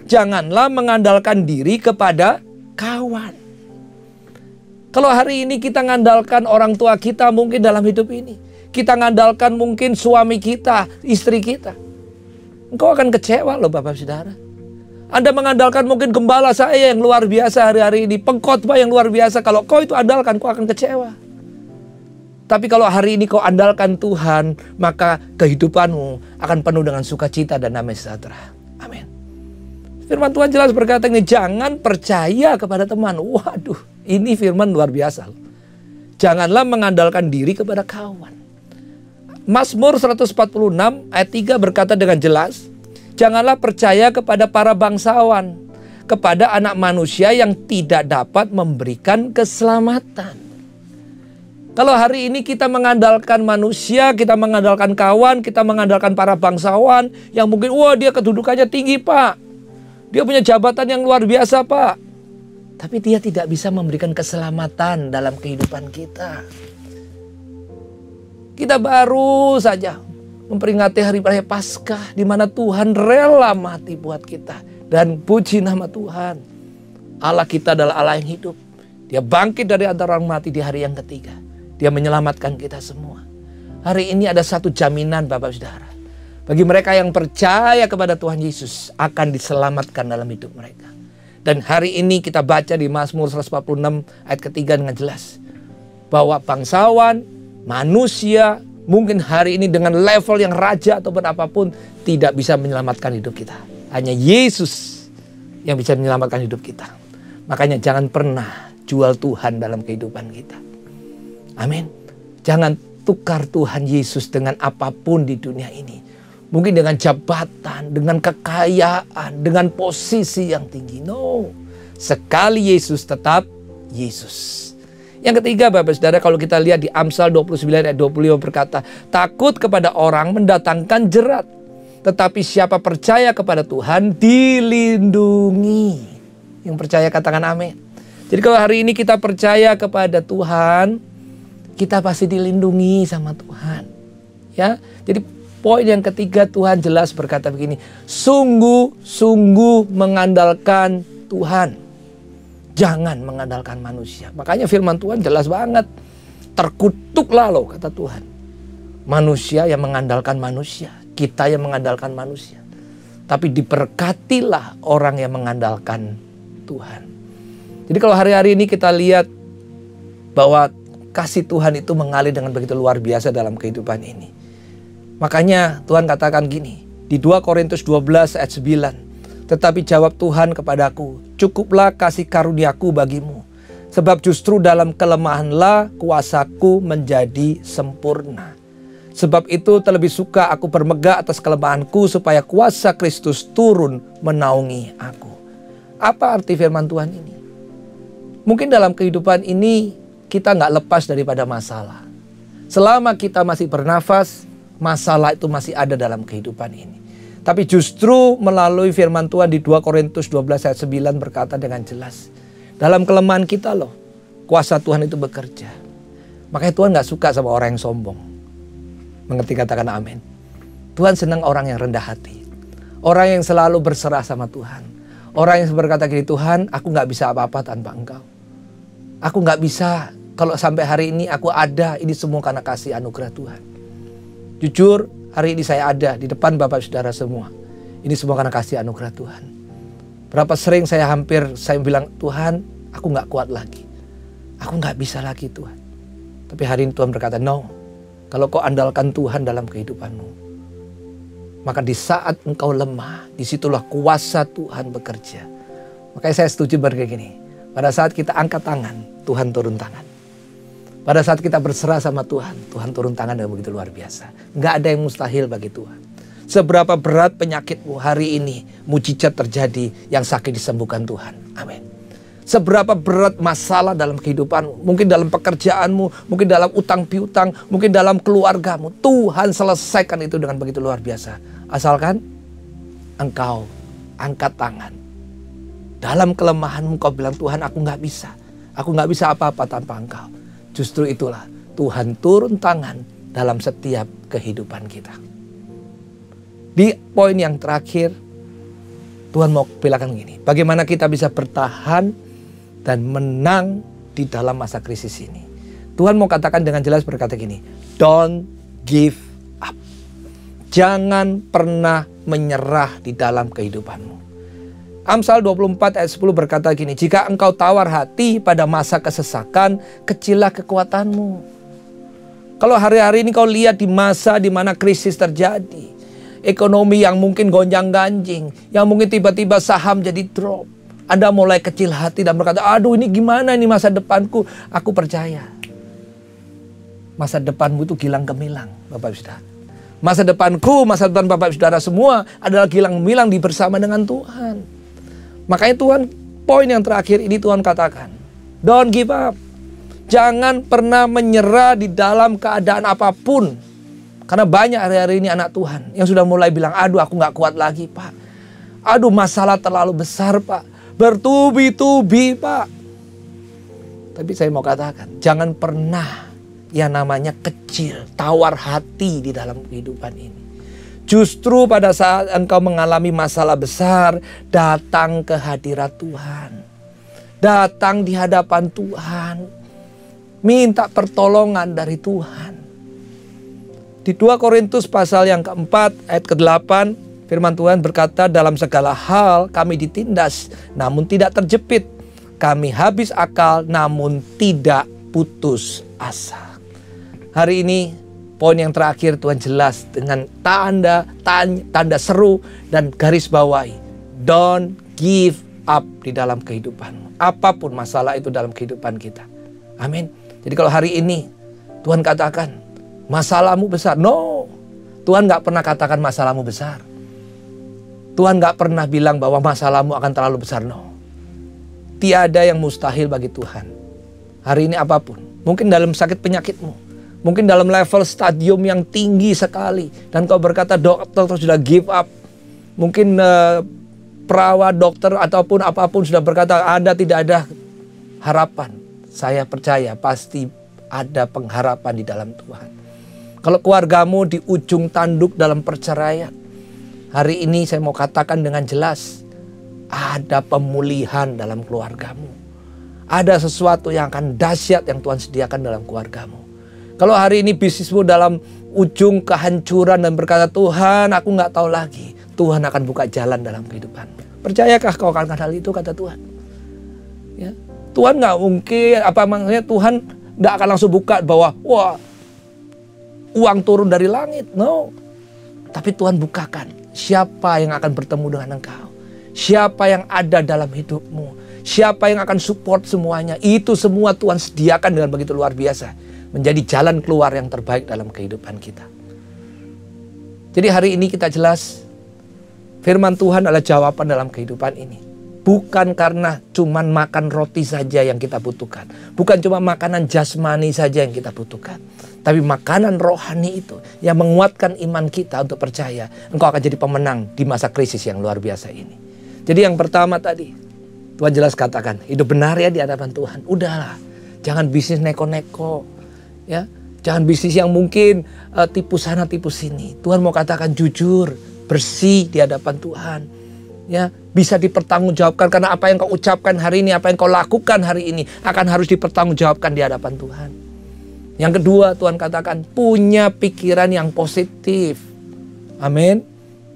janganlah mengandalkan diri kepada kawan. Kalau hari ini kita ngandalkan orang tua kita mungkin dalam hidup ini, kita ngandalkan mungkin suami kita, istri kita, engkau akan kecewa loh Bapak Saudara. Anda mengandalkan mungkin gembala saya yang luar biasa hari-hari ini, pengkhotbah yang luar biasa. Kalau kau itu andalkan, kau akan kecewa. Tapi kalau hari ini kau andalkan Tuhan, maka kehidupanmu akan penuh dengan sukacita dan damai sejahtera. Amin. Firman Tuhan jelas berkata ini, jangan percaya kepada teman. Waduh, ini firman luar biasa. Janganlah mengandalkan diri kepada kawan. Mazmur 146 ayat 3 berkata dengan jelas, janganlah percaya kepada para bangsawan, kepada anak manusia yang tidak dapat memberikan keselamatan. Kalau hari ini kita mengandalkan manusia, kita mengandalkan kawan, kita mengandalkan para bangsawan yang mungkin, wah dia kedudukannya tinggi Pak, dia punya jabatan yang luar biasa Pak, tapi dia tidak bisa memberikan keselamatan dalam kehidupan kita. Kita baru saja memperingati hari raya Paskah, di mana Tuhan rela mati buat kita. Dan puji nama Tuhan, Allah kita adalah Allah yang hidup. Dia bangkit dari antara orang mati di hari yang ketiga. Dia menyelamatkan kita semua. Hari ini ada satu jaminan Bapak Saudara. Bagi mereka yang percaya kepada Tuhan Yesus akan diselamatkan dalam hidup mereka. Dan hari ini kita baca di Mazmur 146 ayat ketiga dengan jelas. Bahwa bangsawan, manusia, mungkin hari ini dengan level yang raja ataupun apapun tidak bisa menyelamatkan hidup kita. Hanya Yesus yang bisa menyelamatkan hidup kita. Makanya jangan pernah jual Tuhan dalam kehidupan kita. Amin. Jangan tukar Tuhan Yesus dengan apapun di dunia ini. Mungkin dengan jabatan, dengan kekayaan, dengan posisi yang tinggi. No. Sekali Yesus tetap Yesus. Yang ketiga Bapak Saudara, kalau kita lihat di Amsal 29 ayat 25 berkata, takut kepada orang mendatangkan jerat, tetapi siapa percaya kepada Tuhan dilindungi. Yang percaya katakan amin. Jadi kalau hari ini kita percaya kepada Tuhan, kita pasti dilindungi sama Tuhan. Ya, jadi poin yang ketiga Tuhan jelas berkata begini, sungguh-sungguh mengandalkan Tuhan. Jangan mengandalkan manusia. Makanya firman Tuhan jelas banget. Terkutuklah loh kata Tuhan. Manusia yang mengandalkan manusia. Kita yang mengandalkan manusia. Tapi diberkatilah orang yang mengandalkan Tuhan. Jadi kalau hari-hari ini kita lihat bahwa kasih Tuhan itu mengalir dengan begitu luar biasa dalam kehidupan ini. Makanya Tuhan katakan gini. Di 2 Korintus 12 ayat 9. Tetapi jawab Tuhan kepadaku, cukuplah kasih karuniaku bagimu. Sebab justru dalam kelemahanlah kuasaku menjadi sempurna. Sebab itu terlebih suka aku bermegah atas kelemahanku supaya kuasa Kristus turun menaungi aku. Apa arti firman Tuhan ini? Mungkin dalam kehidupan ini kita nggak lepas daripada masalah. Selama kita masih bernafas, masalah itu masih ada dalam kehidupan ini. Tapi justru melalui firman Tuhan di 2 Korintus 12 ayat 9 berkata dengan jelas, dalam kelemahan kita loh, kuasa Tuhan itu bekerja. Makanya Tuhan gak suka sama orang yang sombong. Mengerti katakan amin. Tuhan senang orang yang rendah hati. Orang yang selalu berserah sama Tuhan. Orang yang berkata gini, Tuhan aku gak bisa apa-apa tanpa Engkau. Aku gak bisa, kalau sampai hari ini aku ada, ini semua karena kasih anugerah Tuhan. Jujur, hari ini saya ada di depan Bapak Saudara semua. Ini semua karena kasih anugerah Tuhan. Berapa sering saya bilang, Tuhan aku gak kuat lagi. Aku gak bisa lagi Tuhan. Tapi hari ini Tuhan berkata, no. Kalau kau andalkan Tuhan dalam kehidupanmu, maka di saat engkau lemah, disitulah kuasa Tuhan bekerja. Makanya saya setuju begini. Pada saat kita angkat tangan, Tuhan turun tangan. Pada saat kita berserah sama Tuhan, Tuhan turun tangan dengan begitu luar biasa. Gak ada yang mustahil bagi Tuhan. Seberapa berat penyakitmu hari ini, mujizat terjadi, yang sakit disembuhkan Tuhan. Amin. Seberapa berat masalah dalam kehidupanmu, mungkin dalam pekerjaanmu, mungkin dalam utang piutang, mungkin dalam keluargamu, Tuhan selesaikan itu dengan begitu luar biasa. Asalkan engkau angkat tangan. Dalam kelemahanmu kau bilang, Tuhan aku gak bisa. Aku gak bisa apa-apa tanpa Engkau. Justru itulah Tuhan turun tangan dalam setiap kehidupan kita. Di poin yang terakhir, Tuhan mau bilang gini, bagaimana kita bisa bertahan dan menang di dalam masa krisis ini. Tuhan mau katakan dengan jelas berkata gini, don't give up. Jangan pernah menyerah di dalam kehidupanmu. Amsal 24 ayat 10 berkata gini, jika engkau tawar hati pada masa kesesakan, kecillah kekuatanmu. Kalau hari-hari ini kau lihat di masa di mana krisis terjadi, ekonomi yang mungkin gonjang-ganjing, yang mungkin tiba-tiba saham jadi drop. Anda mulai kecil hati dan berkata, aduh ini gimana ini masa depanku. Aku percaya, masa depanmu itu gilang gemilang, Bapak Saudara. Masa depanku, masa depan Bapak Saudara semua adalah gilang gemilang di bersama dengan Tuhan. Makanya Tuhan, poin yang terakhir ini Tuhan katakan, don't give up. Jangan pernah menyerah di dalam keadaan apapun. Karena banyak hari-hari ini anak Tuhan yang sudah mulai bilang, aduh aku gak kuat lagi Pak. Aduh masalah terlalu besar Pak. Bertubi-tubi Pak. Tapi saya mau katakan, jangan pernah yang namanya kecil, tawar hati di dalam kehidupan ini. Justru pada saat engkau mengalami masalah besar, datang ke hadirat Tuhan. Datang di hadapan Tuhan. Minta pertolongan dari Tuhan. Di 2 Korintus pasal yang keempat ayat ke-8 firman Tuhan berkata, dalam segala hal kami ditindas namun tidak terjepit. Kami habis akal namun tidak putus asa. Hari ini poin yang terakhir Tuhan jelas dengan tanda seru dan garis bawahi. Don't give up di dalam kehidupanmu. Apapun masalah itu dalam kehidupan kita. Amin. Jadi kalau hari ini Tuhan katakan, masalahmu besar. No, Tuhan gak pernah katakan masalahmu besar. Tuhan gak pernah bilang bahwa masalahmu akan terlalu besar. No, tiada yang mustahil bagi Tuhan. Hari ini apapun, mungkin dalam sakit penyakitmu, mungkin dalam level stadium yang tinggi sekali, dan kau berkata dokter sudah give up. Mungkin perawat, dokter ataupun apapun sudah berkata Anda tidak ada harapan. Saya percaya pasti ada pengharapan di dalam Tuhan. Kalau keluargamu di ujung tanduk dalam perceraian, hari ini saya mau katakan dengan jelas, ada pemulihan dalam keluargamu. Ada sesuatu yang akan dahsyat yang Tuhan sediakan dalam keluargamu. Kalau hari ini bisnismu dalam ujung kehancuran dan berkata, Tuhan aku gak tahu lagi, Tuhan akan buka jalan dalam kehidupanmu. Percayakah kau akan hal itu, kata Tuhan? Ya. Tuhan gak mungkin, maksudnya Tuhan gak akan langsung buka bahwa wah uang turun dari langit. No. Tapi Tuhan bukakan siapa yang akan bertemu dengan engkau. Siapa yang ada dalam hidupmu. Siapa yang akan support semuanya. Itu semua Tuhan sediakan dengan begitu luar biasa. Menjadi jalan keluar yang terbaik dalam kehidupan kita. Jadi hari ini kita jelas firman Tuhan adalah jawaban dalam kehidupan ini. Bukan karena cuman makan roti saja yang kita butuhkan. Bukan cuma makanan jasmani saja yang kita butuhkan. Tapi makanan rohani itu yang menguatkan iman kita untuk percaya engkau akan jadi pemenang di masa krisis yang luar biasa ini. Jadi yang pertama tadi, Tuhan jelas katakan, hidup benar ya di hadapan Tuhan. Udahlah, jangan bisnis neko-neko. Ya, jangan bisnis yang mungkin tipu sana tipu sini. Tuhan mau katakan jujur, bersih di hadapan Tuhan. Ya, bisa dipertanggungjawabkan karena apa yang kau ucapkan hari ini, apa yang kau lakukan hari ini akan harus dipertanggungjawabkan di hadapan Tuhan. Yang kedua, Tuhan katakan punya pikiran yang positif. Amin.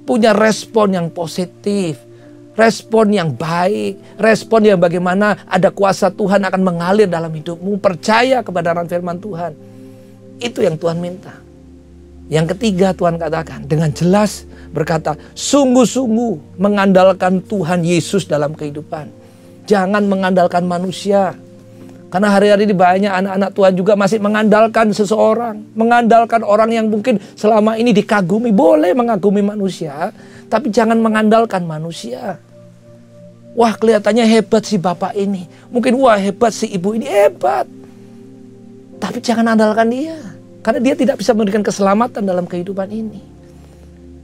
Punya respon yang positif. Respon yang baik. Respon yang bagaimana ada kuasa Tuhan akan mengalir dalam hidupmu. Percaya kebenaran firman Tuhan. Itu yang Tuhan minta. Yang ketiga, Tuhan katakan dengan jelas berkata, sungguh-sungguh mengandalkan Tuhan Yesus dalam kehidupan. Jangan mengandalkan manusia. Karena hari-hari ini banyak anak-anak Tuhan juga masih mengandalkan seseorang. Mengandalkan orang yang mungkin selama ini dikagumi. Boleh mengagumi manusia, tapi jangan mengandalkan manusia. Wah, kelihatannya hebat si bapak ini. Mungkin wah hebat si ibu ini, hebat. Tapi jangan andalkan dia. Karena dia tidak bisa memberikan keselamatan dalam kehidupan ini.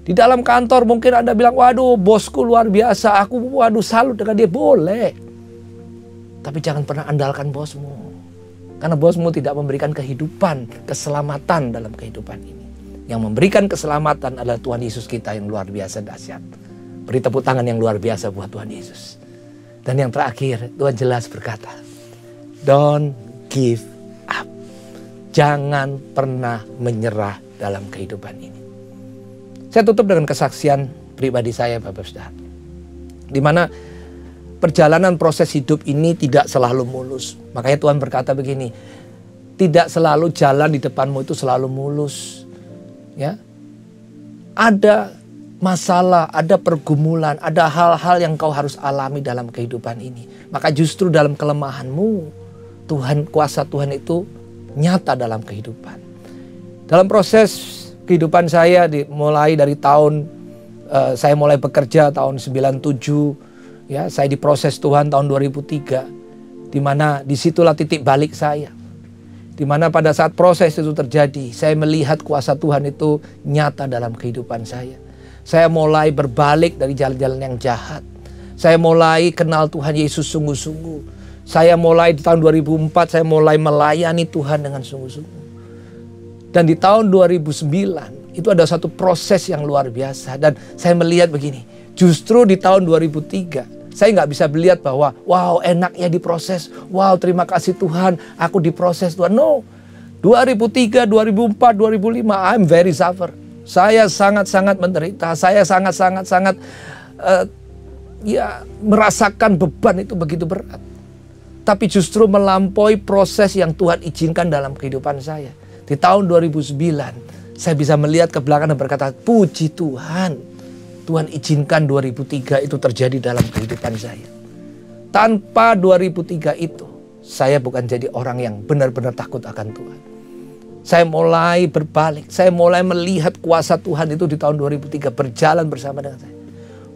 Di dalam kantor mungkin Anda bilang, waduh bosku luar biasa, aku waduh salut dengan dia. Boleh. Tapi jangan pernah andalkan bosmu. Karena bosmu tidak memberikan kehidupan, keselamatan dalam kehidupan ini. Yang memberikan keselamatan adalah Tuhan Yesus kita yang luar biasa dahsyat. Beri tepuk tangan yang luar biasa buat Tuhan Yesus. Dan yang terakhir, Tuhan jelas berkata, don't give up. Jangan pernah menyerah dalam kehidupan ini. Saya tutup dengan kesaksian pribadi saya, Bapak Saudara. Di mana perjalanan proses hidup ini tidak selalu mulus. Makanya Tuhan berkata begini, tidak selalu jalan di depanmu itu selalu mulus. Ya, ada masalah, ada pergumulan, ada hal-hal yang kau harus alami dalam kehidupan ini. Maka justru dalam kelemahanmu, kuasa Tuhan itu nyata dalam kehidupan. Dalam proses kehidupan saya mulai dari tahun saya mulai bekerja tahun 97, ya, saya diproses Tuhan tahun 2003, di mana disitulah titik balik saya. Di mana pada saat proses itu terjadi, saya melihat kuasa Tuhan itu nyata dalam kehidupan saya. Saya mulai berbalik dari jalan-jalan yang jahat. Saya mulai kenal Tuhan Yesus sungguh-sungguh. Saya mulai di tahun 2004, saya mulai melayani Tuhan dengan sungguh-sungguh. Dan di tahun 2009, itu ada satu proses yang luar biasa. Dan saya melihat begini, justru di tahun 2003, saya nggak bisa melihat bahwa, wow enaknya diproses. Wow terima kasih Tuhan, aku diproses Tuhan. No, 2003, 2004, 2005, I'm very suffer. Saya sangat-sangat menderita. Saya sangat-sangat merasakan beban itu begitu berat. Tapi justru melampaui proses yang Tuhan izinkan dalam kehidupan saya. Di tahun 2009, saya bisa melihat ke belakang dan berkata, puji Tuhan. Tuhan izinkan 2003 itu terjadi dalam kehidupan saya. Tanpa 2003 itu, saya bukan jadi orang yang benar-benar takut akan Tuhan. Saya mulai berbalik, saya mulai melihat kuasa Tuhan itu di tahun 2003 berjalan bersama dengan saya.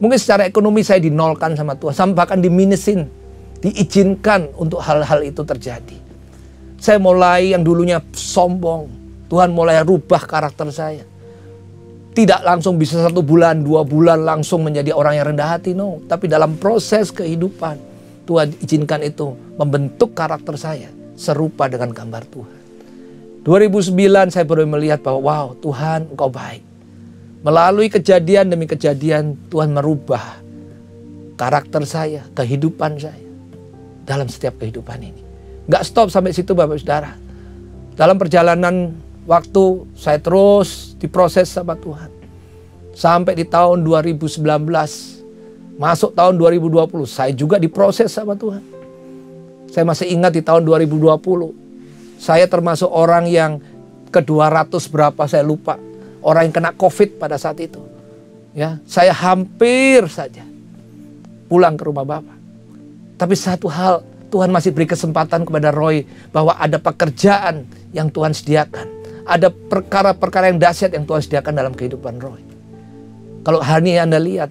Mungkin secara ekonomi saya dinolkan sama Tuhan, sampai bahkan diminusin, diizinkan untuk hal-hal itu terjadi. Saya mulai yang dulunya sombong, Tuhan mulai rubah karakter saya. Tidak langsung bisa 1 bulan, 2 bulan langsung menjadi orang yang rendah hati, no. Tapi dalam proses kehidupan, Tuhan izinkan itu membentuk karakter saya serupa dengan gambar Tuhan. 2009 saya baru melihat bahwa wow Tuhan Engkau baik. Melalui kejadian demi kejadian Tuhan merubah karakter saya, kehidupan saya dalam setiap kehidupan ini. Gak stop sampai situ Bapak Saudara. Dalam perjalanan waktu saya terus diproses sama Tuhan. Sampai di tahun 2019, masuk tahun 2020, saya juga diproses sama Tuhan. Saya masih ingat di tahun 2020, saya termasuk orang yang ke-200 berapa saya lupa. Orang yang kena COVID pada saat itu. Ya, saya hampir saja pulang ke rumah Bapak. Tapi satu hal, Tuhan masih beri kesempatan kepada Roy bahwa ada pekerjaan yang Tuhan sediakan. Ada perkara-perkara yang dahsyat yang Tuhan sediakan dalam kehidupan Roy. Kalau hari ini Anda lihat,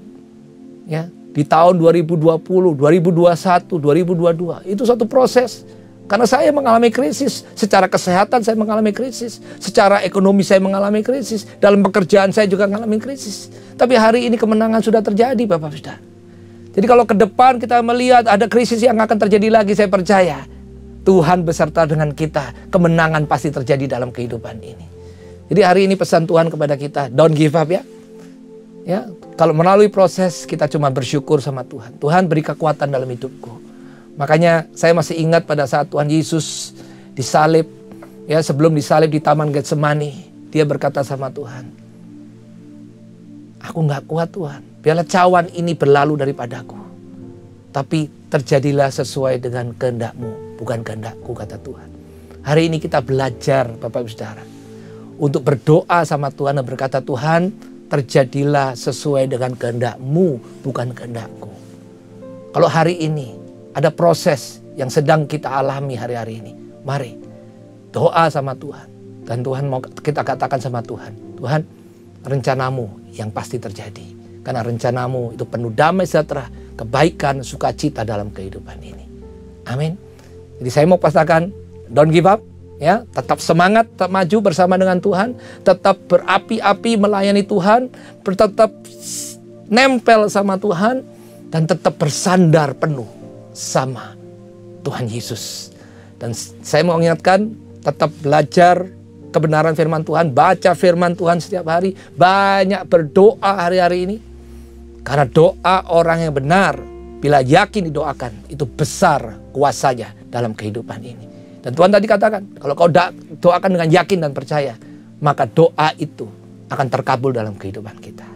ya, di tahun 2020, 2021, 2022. Itu satu proses. Karena saya mengalami krisis, secara kesehatan saya mengalami krisis, secara ekonomi saya mengalami krisis, dalam pekerjaan saya juga mengalami krisis. Tapi hari ini kemenangan sudah terjadi, Bapak Saudara. Jadi kalau ke depan kita melihat ada krisis yang akan terjadi lagi, saya percaya Tuhan beserta dengan kita, kemenangan pasti terjadi dalam kehidupan ini. Jadi hari ini pesan Tuhan kepada kita, don't give up ya. Ya, kalau melalui proses kita cuma bersyukur sama Tuhan. Tuhan beri kekuatan dalam hidupku. Makanya saya masih ingat pada saat Tuhan Yesus disalib, ya sebelum disalib di Taman Getsemani, dia berkata sama Tuhan, aku nggak kuat Tuhan, biarlah cawan ini berlalu daripadaku, tapi terjadilah sesuai dengan kehendak-Mu, bukan kehendak-Ku, kata Tuhan. Hari ini kita belajar, Bapak Ibu Saudara, untuk berdoa sama Tuhan dan berkata, Tuhan, terjadilah sesuai dengan kehendak-Mu, bukan kehendak-Ku. Kalau hari ini ada proses yang sedang kita alami hari-hari ini, mari doa sama Tuhan. Dan Tuhan mau kita katakan sama Tuhan, Tuhan, rencana-Mu yang pasti terjadi. Karena rencana-Mu itu penuh damai sejahtera, kebaikan, sukacita dalam kehidupan ini. Amin. Jadi saya mau katakan, don't give up. Ya, tetap semangat, tetap maju bersama dengan Tuhan, tetap berapi-api melayani Tuhan, tetap nempel sama Tuhan, dan tetap bersandar penuh sama Tuhan Yesus. Dan saya mau ingatkan, tetap belajar kebenaran firman Tuhan, baca firman Tuhan setiap hari, banyak berdoa hari-hari ini. Karena doa orang yang benar, bila yakin didoakan, itu besar kuasanya dalam kehidupan ini. Dan Tuhan tadi katakan, kalau kau doakan dengan yakin dan percaya, maka doa itu akan terkabul dalam kehidupan kita.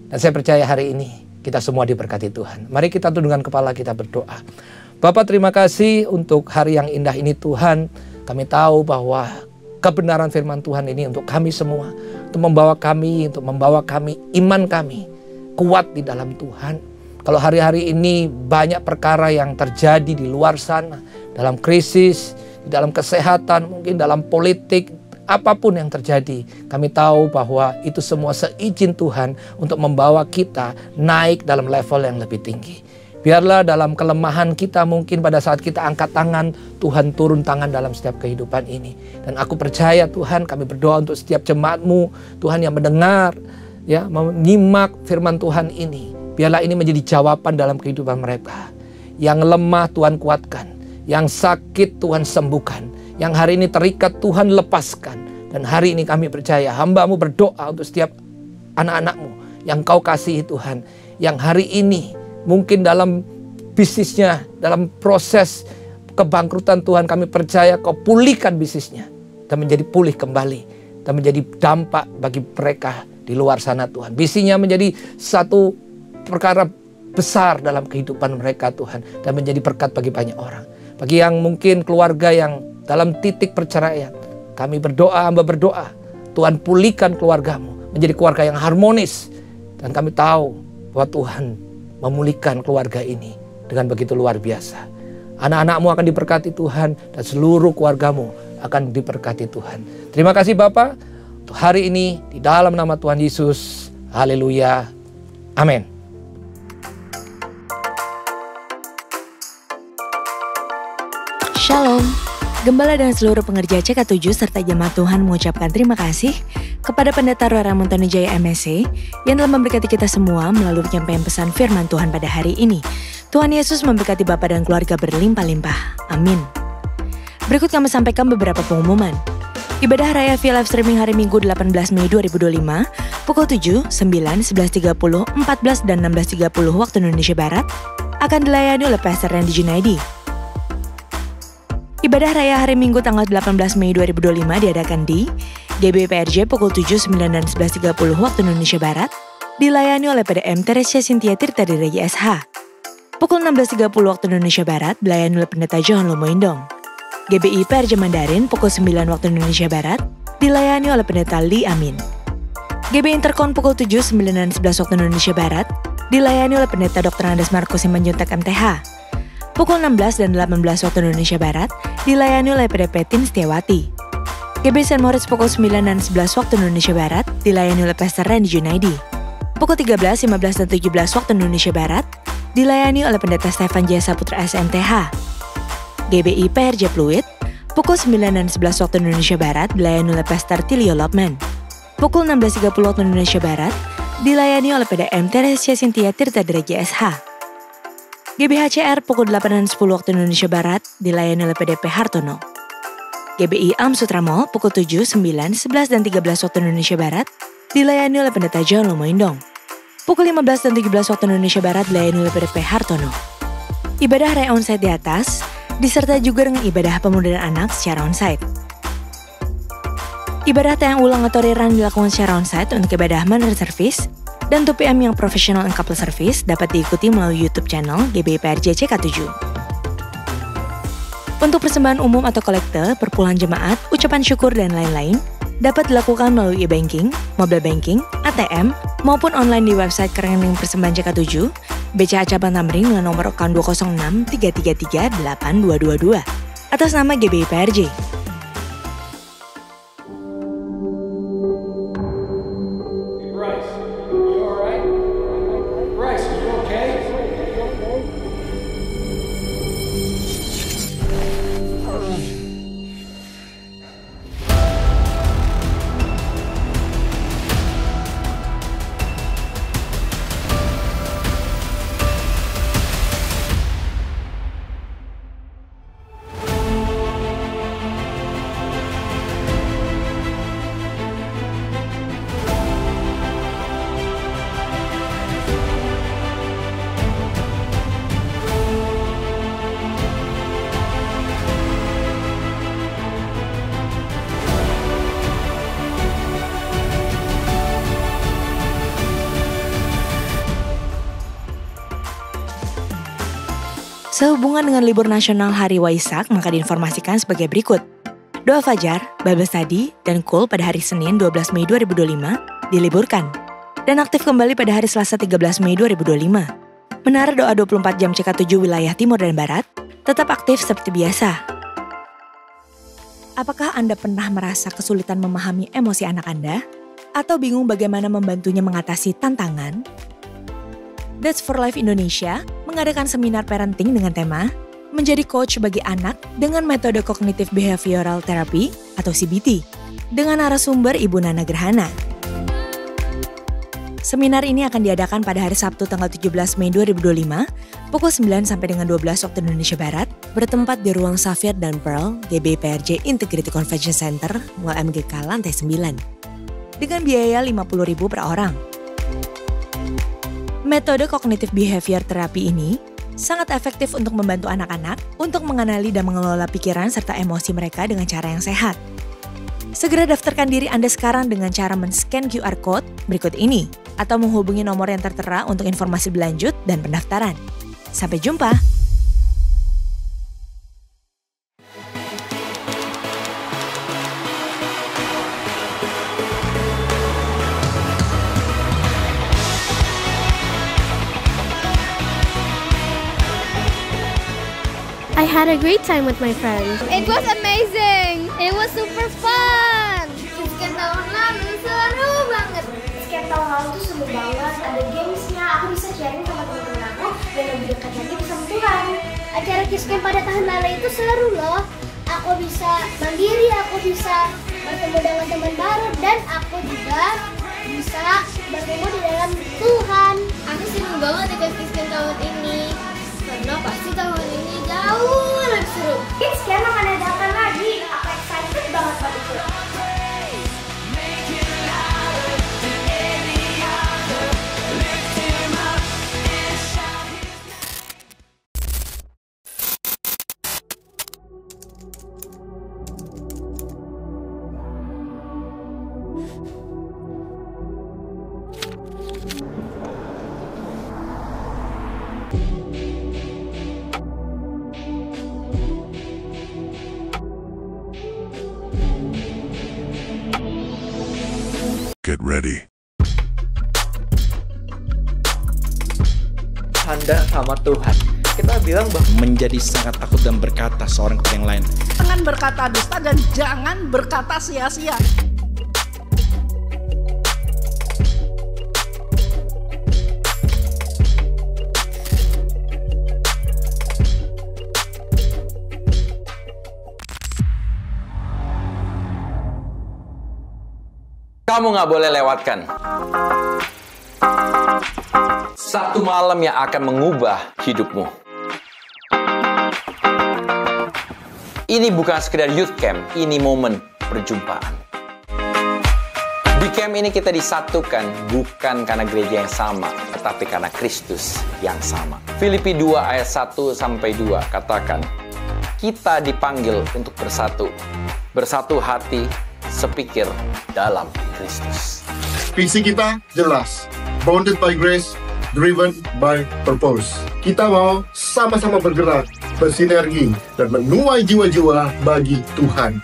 Dan saya percaya hari ini, kita semua diberkati Tuhan. Mari kita tundukkan kepala, kita berdoa. Bapak, terima kasih untuk hari yang indah ini Tuhan. Kami tahu bahwa kebenaran firman Tuhan ini untuk kami semua. Untuk membawa kami, iman kami kuat di dalam Tuhan. Kalau hari-hari ini banyak perkara yang terjadi di luar sana. Dalam krisis, di dalam kesehatan, mungkin dalam politik, apapun yang terjadi, kami tahu bahwa itu semua seizin Tuhan untuk membawa kita naik dalam level yang lebih tinggi. Biarlah dalam kelemahan kita mungkin pada saat kita angkat tangan, Tuhan turun tangan dalam setiap kehidupan ini. Dan aku percaya Tuhan, kami berdoa untuk setiap jemaat-Mu, Tuhan yang mendengar, ya, menyimak firman Tuhan ini. Biarlah ini menjadi jawaban dalam kehidupan mereka. Yang lemah Tuhan kuatkan, yang sakit Tuhan sembuhkan, yang hari ini terikat Tuhan lepaskan. Dan hari ini kami percaya hamba-Mu berdoa untuk setiap anak-anak-Mu yang Kau kasihi Tuhan. Yang hari ini mungkin dalam bisnisnya, dalam proses kebangkrutan Tuhan, kami percaya Kau pulihkan bisnisnya. Dan menjadi pulih kembali. Dan menjadi dampak bagi mereka di luar sana Tuhan. Bisnisnya menjadi satu perkara besar dalam kehidupan mereka Tuhan. Dan menjadi berkat bagi banyak orang. Bagi yang mungkin keluarga yang dalam titik perceraian, kami berdoa, hamba berdoa, Tuhan pulihkan keluarga-Mu menjadi keluarga yang harmonis. Dan kami tahu bahwa Tuhan memulihkan keluarga ini dengan begitu luar biasa. Anak-anak-Mu akan diberkati Tuhan, dan seluruh keluarga-Mu akan diberkati Tuhan. Terima kasih Bapa untuk hari ini, di dalam nama Tuhan Yesus. Haleluya. Amin. Shalom, Gembala dan seluruh pengerja CK7 serta jemaat Tuhan mengucapkan terima kasih kepada Pendeta Roy Ramontoni Jaya MSC yang telah memberkati kita semua melalui penyampaian pesan firman Tuhan pada hari ini. Tuhan Yesus memberkati Bapak dan keluarga berlimpah-limpah. Amin. Berikut kami sampaikan beberapa pengumuman. Ibadah Raya via live streaming hari Minggu 18 Mei 2025 pukul 7, 9, 11.30, 14, dan 16.30 waktu Indonesia Barat akan dilayani oleh Pastor Randy Junaidi. Ibadah Raya hari Minggu tanggal 18 Mei 2025 diadakan di GBPRJ pukul 7, 9, dan 11.30 waktu Indonesia Barat, dilayani oleh PDM Teresia Cynthia Tirta Diregi SH. Pukul 16.30 waktu Indonesia Barat, dilayani oleh Pendeta John Lomo Indong. GBI PRJ Mandarin pukul 9 waktu Indonesia Barat, dilayani oleh Pendeta Lee Amin. GBI Interkon pukul 7, 9, dan 11 waktu Indonesia Barat, dilayani oleh Pendeta Dr. Andes Markus Simanjuntak MTH. Pukul 16 dan 18 waktu Indonesia Barat, dilayani oleh PDP Tin Setiawati. GBI St. Moritz pukul 9 dan 11 waktu Indonesia Barat, dilayani oleh Pastor Randy Junaidi. pukul 13, 15, dan 17 waktu Indonesia Barat, dilayani oleh Pendeta Stefan J. Saputra SMTH. GBI PRJ Pluit, pukul 9 dan 11 waktu Indonesia Barat, dilayani oleh Pastor Tilio Lopman. Pukul 16.30 waktu Indonesia Barat, dilayani oleh PDM Teresia Cynthia Tirta Derajat SH. GBHCR pukul 8 dan 10 waktu Indonesia Barat, dilayani oleh PDP Hartono. GBI Am Sutra Mall pukul 7, 9, 11, dan 13 waktu Indonesia Barat, dilayani oleh Pendeta John Lumoindong. Pukul 15 dan 17 waktu Indonesia Barat, dilayani oleh PDP Hartono. Ibadah re-onsite di atas, disertai juga dengan ibadah pemudaan anak secara onsite. Ibadah tayang ulang atau rerun dilakukan secara onsite untuk ibadah manner service, dan 2PM yang profesional and couple service dapat diikuti melalui YouTube channel GBI PRJ CK7. Untuk persembahan umum atau kolekte, perpuluhan jemaat, ucapan syukur, dan lain-lain, dapat dilakukan melalui e-banking, mobile banking, ATM, maupun online di website rekening persembahan CK7, BCA Cabang Tamrin dengan nomor account 206 333 8222, atas nama GBI PRJ. Sehubungan dengan libur nasional Hari Waisak, maka diinformasikan sebagai berikut. Doa Fajar, Bible Study, dan Kul pada hari Senin 12 Mei 2025 diliburkan. Dan aktif kembali pada hari Selasa 13 Mei 2025. Menara doa 24 jam CK7 wilayah Timur dan Barat tetap aktif seperti biasa. Apakah Anda pernah merasa kesulitan memahami emosi anak Anda? Atau bingung bagaimana membantunya mengatasi tantangan? That's for Life Indonesia mengadakan seminar parenting dengan tema Menjadi Coach bagi Anak dengan Metode Cognitive Behavioral Therapy atau CBT dengan narasumber Ibu Nana Gerhana. Seminar ini akan diadakan pada hari Sabtu tanggal 17 Mei 2025 pukul 9 sampai dengan 12 waktu Indonesia Barat bertempat di Ruang Safir dan Pearl GBI PRJ Integrity Convention Center Mall MGK lantai 9 dengan biaya Rp50.000 per orang. Metode Cognitive Behavior Therapy ini sangat efektif untuk membantu anak-anak untuk mengenali dan mengelola pikiran serta emosi mereka dengan cara yang sehat. Segera daftarkan diri Anda sekarang dengan cara men-scan QR Code berikut ini atau menghubungi nomor yang tertera untuk informasi berlanjut dan pendaftaran. Sampai jumpa! I had a great time with my friends. It was amazing. It was super fun. Sekian tahun lalu seru banget. Sekian tahun lalu tuh seru banget. Ada gamesnya. Aku bisa sharing sama teman-teman aku dan lebih dekat lagi bersama Tuhan. Acara Kisken pada tahun lalu itu seru loh. Aku bisa mandiri, aku bisa bertemu dengan teman baru dan aku juga bisa bertemu di dalam Tuhan. Aku senang banget ikut Kisken tahun ini. Karena pasti tahun ini jauh lebih seru. Kisken akan datang lagi. Aku excited banget buat itu. Get ready. Tanda sama Tuhan. Kita bilang bahwa menjadi sangat takut dan berkata seorang kepada yang lain. Jangan berkata dusta dan jangan berkata sia-sia. Kamu nggak boleh lewatkan. Satu malam yang akan mengubah hidupmu. Ini bukan sekedar youth camp, ini momen perjumpaan. Di camp ini kita disatukan bukan karena gereja yang sama, tetapi karena Kristus yang sama. Filipi 2 ayat 1-2 katakan, kita dipanggil untuk bersatu. Bersatu hati, sepikir dalam Kristus. Visi kita jelas, bounded by grace, driven by purpose. Kita mau sama-sama bergerak, bersinergi, dan menuai jiwa-jiwa bagi Tuhan.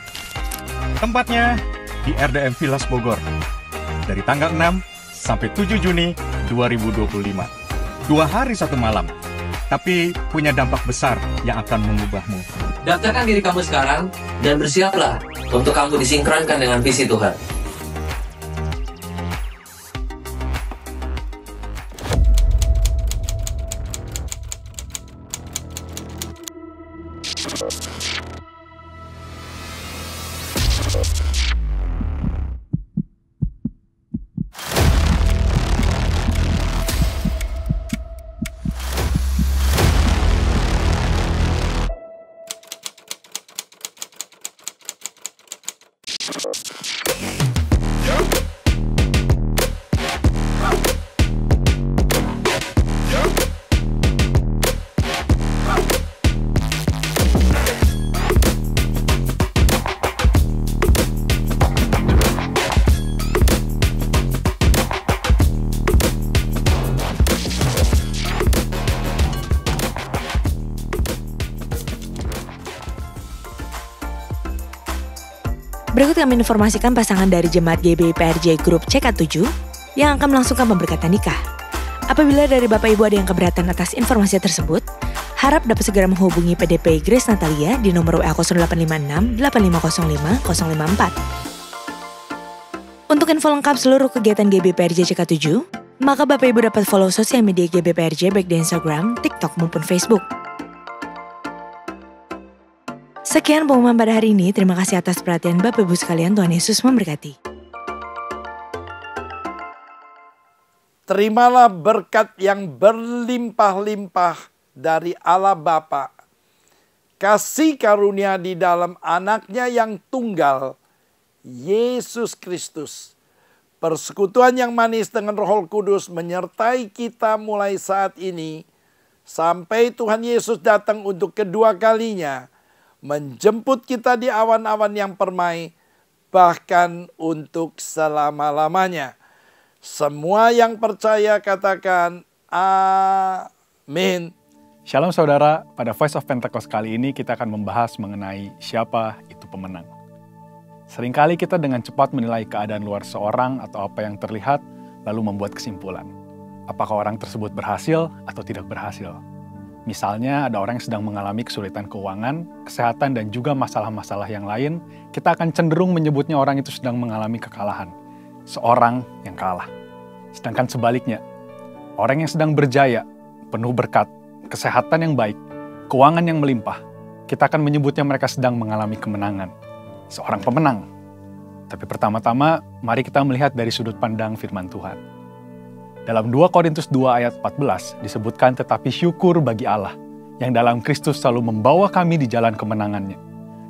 Tempatnya di RDM Villas Bogor. Dari tanggal 6 sampai 7 Juni 2025. 2 hari 1 malam. Tapi punya dampak besar yang akan mengubahmu. Daftarkan diri kamu sekarang dan bersiaplah untuk kamu disinkronkan dengan visi Tuhan. Berikut kami informasikan pasangan dari Jemaat GBI PRJ Grup CK7 yang akan melangsungkan pemberkatan nikah. Apabila dari Bapak Ibu ada yang keberatan atas informasi tersebut, harap dapat segera menghubungi PDP Grace Natalia di nomor WA 0856 8505 054. Untuk info lengkap seluruh kegiatan GBI PRJ CK7, maka Bapak Ibu dapat follow sosial media GBI PRJ baik di Instagram, TikTok maupun Facebook. Sekian pengumuman pada hari ini. Terima kasih atas perhatian Bapak Ibu sekalian. Tuhan Yesus memberkati. Terimalah berkat yang berlimpah-limpah dari Allah Bapa. Kasih karunia di dalam anaknya yang tunggal, Yesus Kristus. Persekutuan yang manis dengan Roh Kudus menyertai kita mulai saat ini. Sampai Tuhan Yesus datang untuk kedua kalinya. Menjemput kita di awan-awan yang permai, bahkan untuk selama-lamanya. Semua yang percaya katakan amin. Shalom saudara, pada Voice of Pentecost kali ini kita akan membahas mengenai siapa itu pemenang. Seringkali kita dengan cepat menilai keadaan luar seorang atau apa yang terlihat, lalu membuat kesimpulan. Apakah orang tersebut berhasil atau tidak berhasil? Misalnya ada orang yang sedang mengalami kesulitan keuangan, kesehatan, dan juga masalah-masalah yang lain, kita akan cenderung menyebutnya orang itu sedang mengalami kekalahan. Seorang yang kalah. Sedangkan sebaliknya, orang yang sedang berjaya, penuh berkat, kesehatan yang baik, keuangan yang melimpah, kita akan menyebutnya mereka sedang mengalami kemenangan. Seorang pemenang. Tapi pertama-tama, mari kita melihat dari sudut pandang firman Tuhan. Dalam 2 Korintus 2 ayat 14 disebutkan, tetapi syukur bagi Allah yang dalam Kristus selalu membawa kami di jalan kemenangannya.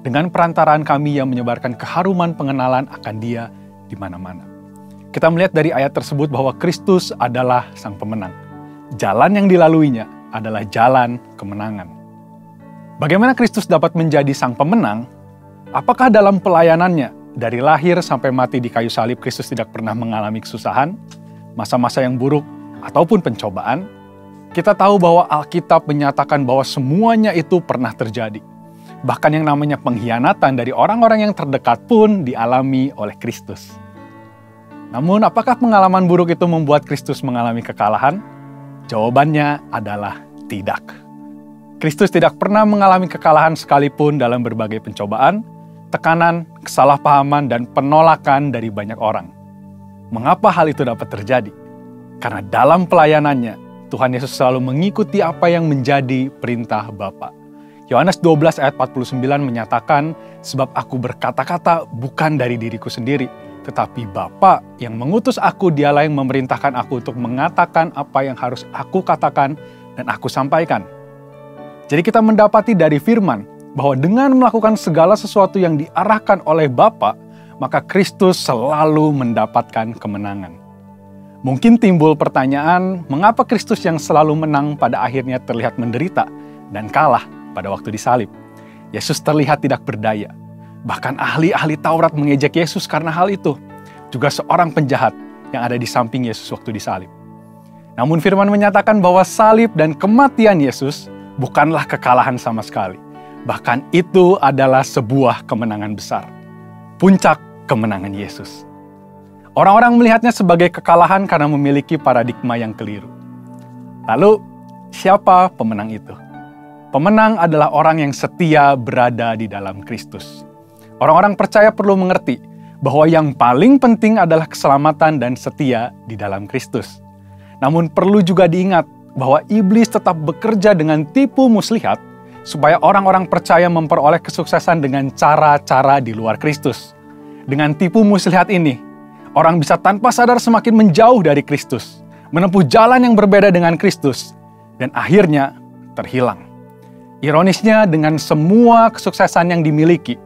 Dengan perantaraan kami yang menyebarkan keharuman pengenalan akan Dia di mana-mana. Kita melihat dari ayat tersebut bahwa Kristus adalah sang pemenang. Jalan yang dilaluinya adalah jalan kemenangan. Bagaimana Kristus dapat menjadi sang pemenang? Apakah dalam pelayanannya dari lahir sampai mati di kayu salib Kristus tidak pernah mengalami kesusahan? Masa-masa yang buruk, ataupun pencobaan, kita tahu bahwa Alkitab menyatakan bahwa semuanya itu pernah terjadi. Bahkan yang namanya pengkhianatan dari orang-orang yang terdekat pun dialami oleh Kristus. Namun, apakah pengalaman buruk itu membuat Kristus mengalami kekalahan? Jawabannya adalah tidak. Kristus tidak pernah mengalami kekalahan sekalipun dalam berbagai pencobaan, tekanan, kesalahpahaman, dan penolakan dari banyak orang. Mengapa hal itu dapat terjadi? Karena dalam pelayanannya, Tuhan Yesus selalu mengikuti apa yang menjadi perintah Bapa. Yohanes 12 ayat 49 menyatakan, sebab aku berkata-kata bukan dari diriku sendiri, Tetapi Bapa yang mengutus aku, dialah yang memerintahkan aku untuk mengatakan apa yang harus aku katakan dan aku sampaikan. Jadi kita mendapati dari firman bahwa dengan melakukan segala sesuatu yang diarahkan oleh Bapa, maka Kristus selalu mendapatkan kemenangan. Mungkin timbul pertanyaan, mengapa Kristus yang selalu menang pada akhirnya terlihat menderita dan kalah pada waktu disalib? Yesus terlihat tidak berdaya. Bahkan ahli-ahli Taurat mengejek Yesus karena hal itu. Juga seorang penjahat yang ada di samping Yesus waktu disalib. Namun firman menyatakan bahwa salib dan kematian Yesus bukanlah kekalahan sama sekali. Bahkan itu adalah sebuah kemenangan besar. Puncak kemenangan Yesus. Orang-orang melihatnya sebagai kekalahan karena memiliki paradigma yang keliru. Lalu, siapa pemenang itu? Pemenang adalah orang yang setia berada di dalam Kristus. Orang-orang percaya perlu mengerti bahwa yang paling penting adalah keselamatan dan setia di dalam Kristus. Namun perlu juga diingat bahwa iblis tetap bekerja dengan tipu muslihat supaya orang-orang percaya memperoleh kesuksesan dengan cara-cara di luar Kristus. Dengan tipu muslihat ini, orang bisa tanpa sadar semakin menjauh dari Kristus, menempuh jalan yang berbeda dengan Kristus, dan akhirnya terhilang. Ironisnya, dengan semua kesuksesan yang dimiliki,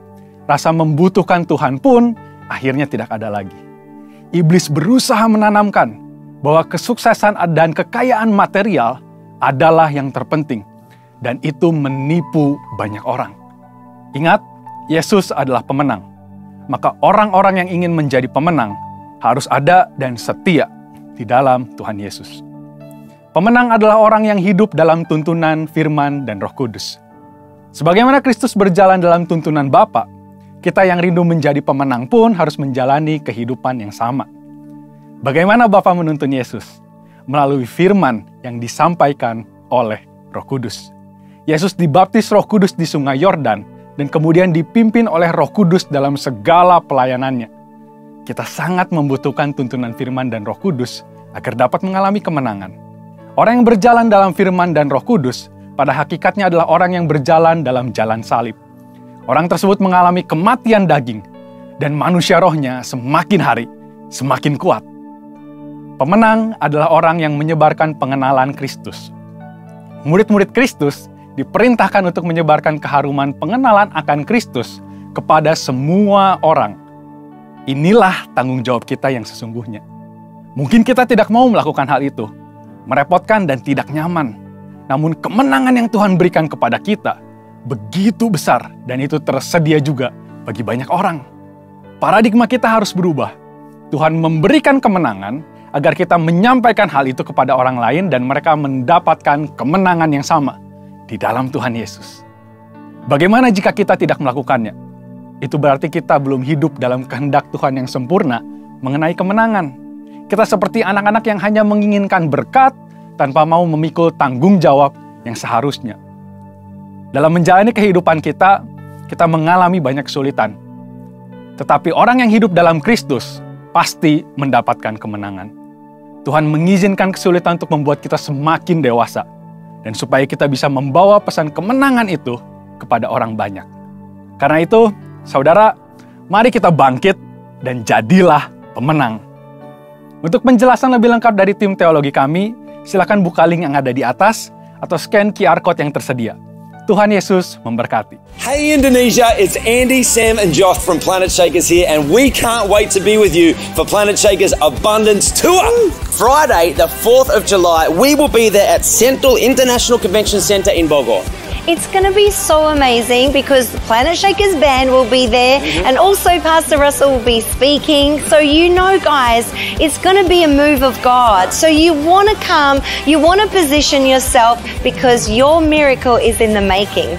rasa membutuhkan Tuhan pun akhirnya tidak ada lagi. Iblis berusaha menanamkan bahwa kesuksesan dan kekayaan material adalah yang terpenting, dan itu menipu banyak orang. Ingat, Yesus adalah pemenang. Maka orang-orang yang ingin menjadi pemenang harus ada dan setia di dalam Tuhan Yesus. Pemenang adalah orang yang hidup dalam tuntunan firman dan Roh Kudus. Sebagaimana Kristus berjalan dalam tuntunan Bapa, kita yang rindu menjadi pemenang pun harus menjalani kehidupan yang sama. Bagaimana Bapa menuntun Yesus? Melalui firman yang disampaikan oleh Roh Kudus. Yesus dibaptis Roh Kudus di Sungai Yordan dan kemudian dipimpin oleh Roh Kudus dalam segala pelayanannya. Kita sangat membutuhkan tuntunan firman dan Roh Kudus agar dapat mengalami kemenangan. Orang yang berjalan dalam firman dan Roh Kudus pada hakikatnya adalah orang yang berjalan dalam jalan salib. Orang tersebut mengalami kematian daging, dan manusia rohnya semakin hari semakin kuat. Pemenang adalah orang yang menyebarkan pengenalan Kristus. Murid-murid Kristus diperintahkan untuk menyebarkan keharuman pengenalan akan Kristus kepada semua orang. Inilah tanggung jawab kita yang sesungguhnya. Mungkin kita tidak mau melakukan hal itu, merepotkan dan tidak nyaman. Namun kemenangan yang Tuhan berikan kepada kita begitu besar, dan itu tersedia juga bagi banyak orang. Paradigma kita harus berubah. Tuhan memberikan kemenangan agar kita menyampaikan hal itu kepada orang lain dan mereka mendapatkan kemenangan yang sama di dalam Tuhan Yesus. Bagaimana jika kita tidak melakukannya? Itu berarti kita belum hidup dalam kehendak Tuhan yang sempurna mengenai kemenangan. Kita seperti anak-anak yang hanya menginginkan berkat tanpa mau memikul tanggung jawab yang seharusnya. Dalam menjalani kehidupan kita mengalami banyak kesulitan. Tetapi orang yang hidup dalam Kristus pasti mendapatkan kemenangan. Tuhan mengizinkan kesulitan untuk membuat kita semakin dewasa. Dan supaya kita bisa membawa pesan kemenangan itu kepada orang banyak. Karena itu, saudara, mari kita bangkit dan jadilah pemenang. Untuk penjelasan lebih lengkap dari tim teologi kami, silakan buka link yang ada di atas atau scan QR Code yang tersedia. Tuhan Yesus memberkati. Hey Indonesia, it's Andy, Sam and Josh from Planet Shakers here, and we can't wait to be with you for Planet Shakers Abundance Tour. Friday, the 4th of July, we will be there at Central International Convention Centre in Bogor. It's going to be so amazing because the Planet Shakers band will be there and also Pastor Russell will be speaking. So you know, guys, it's going to be a move of God. So you want to come, you want to position yourself because your miracle is in the making.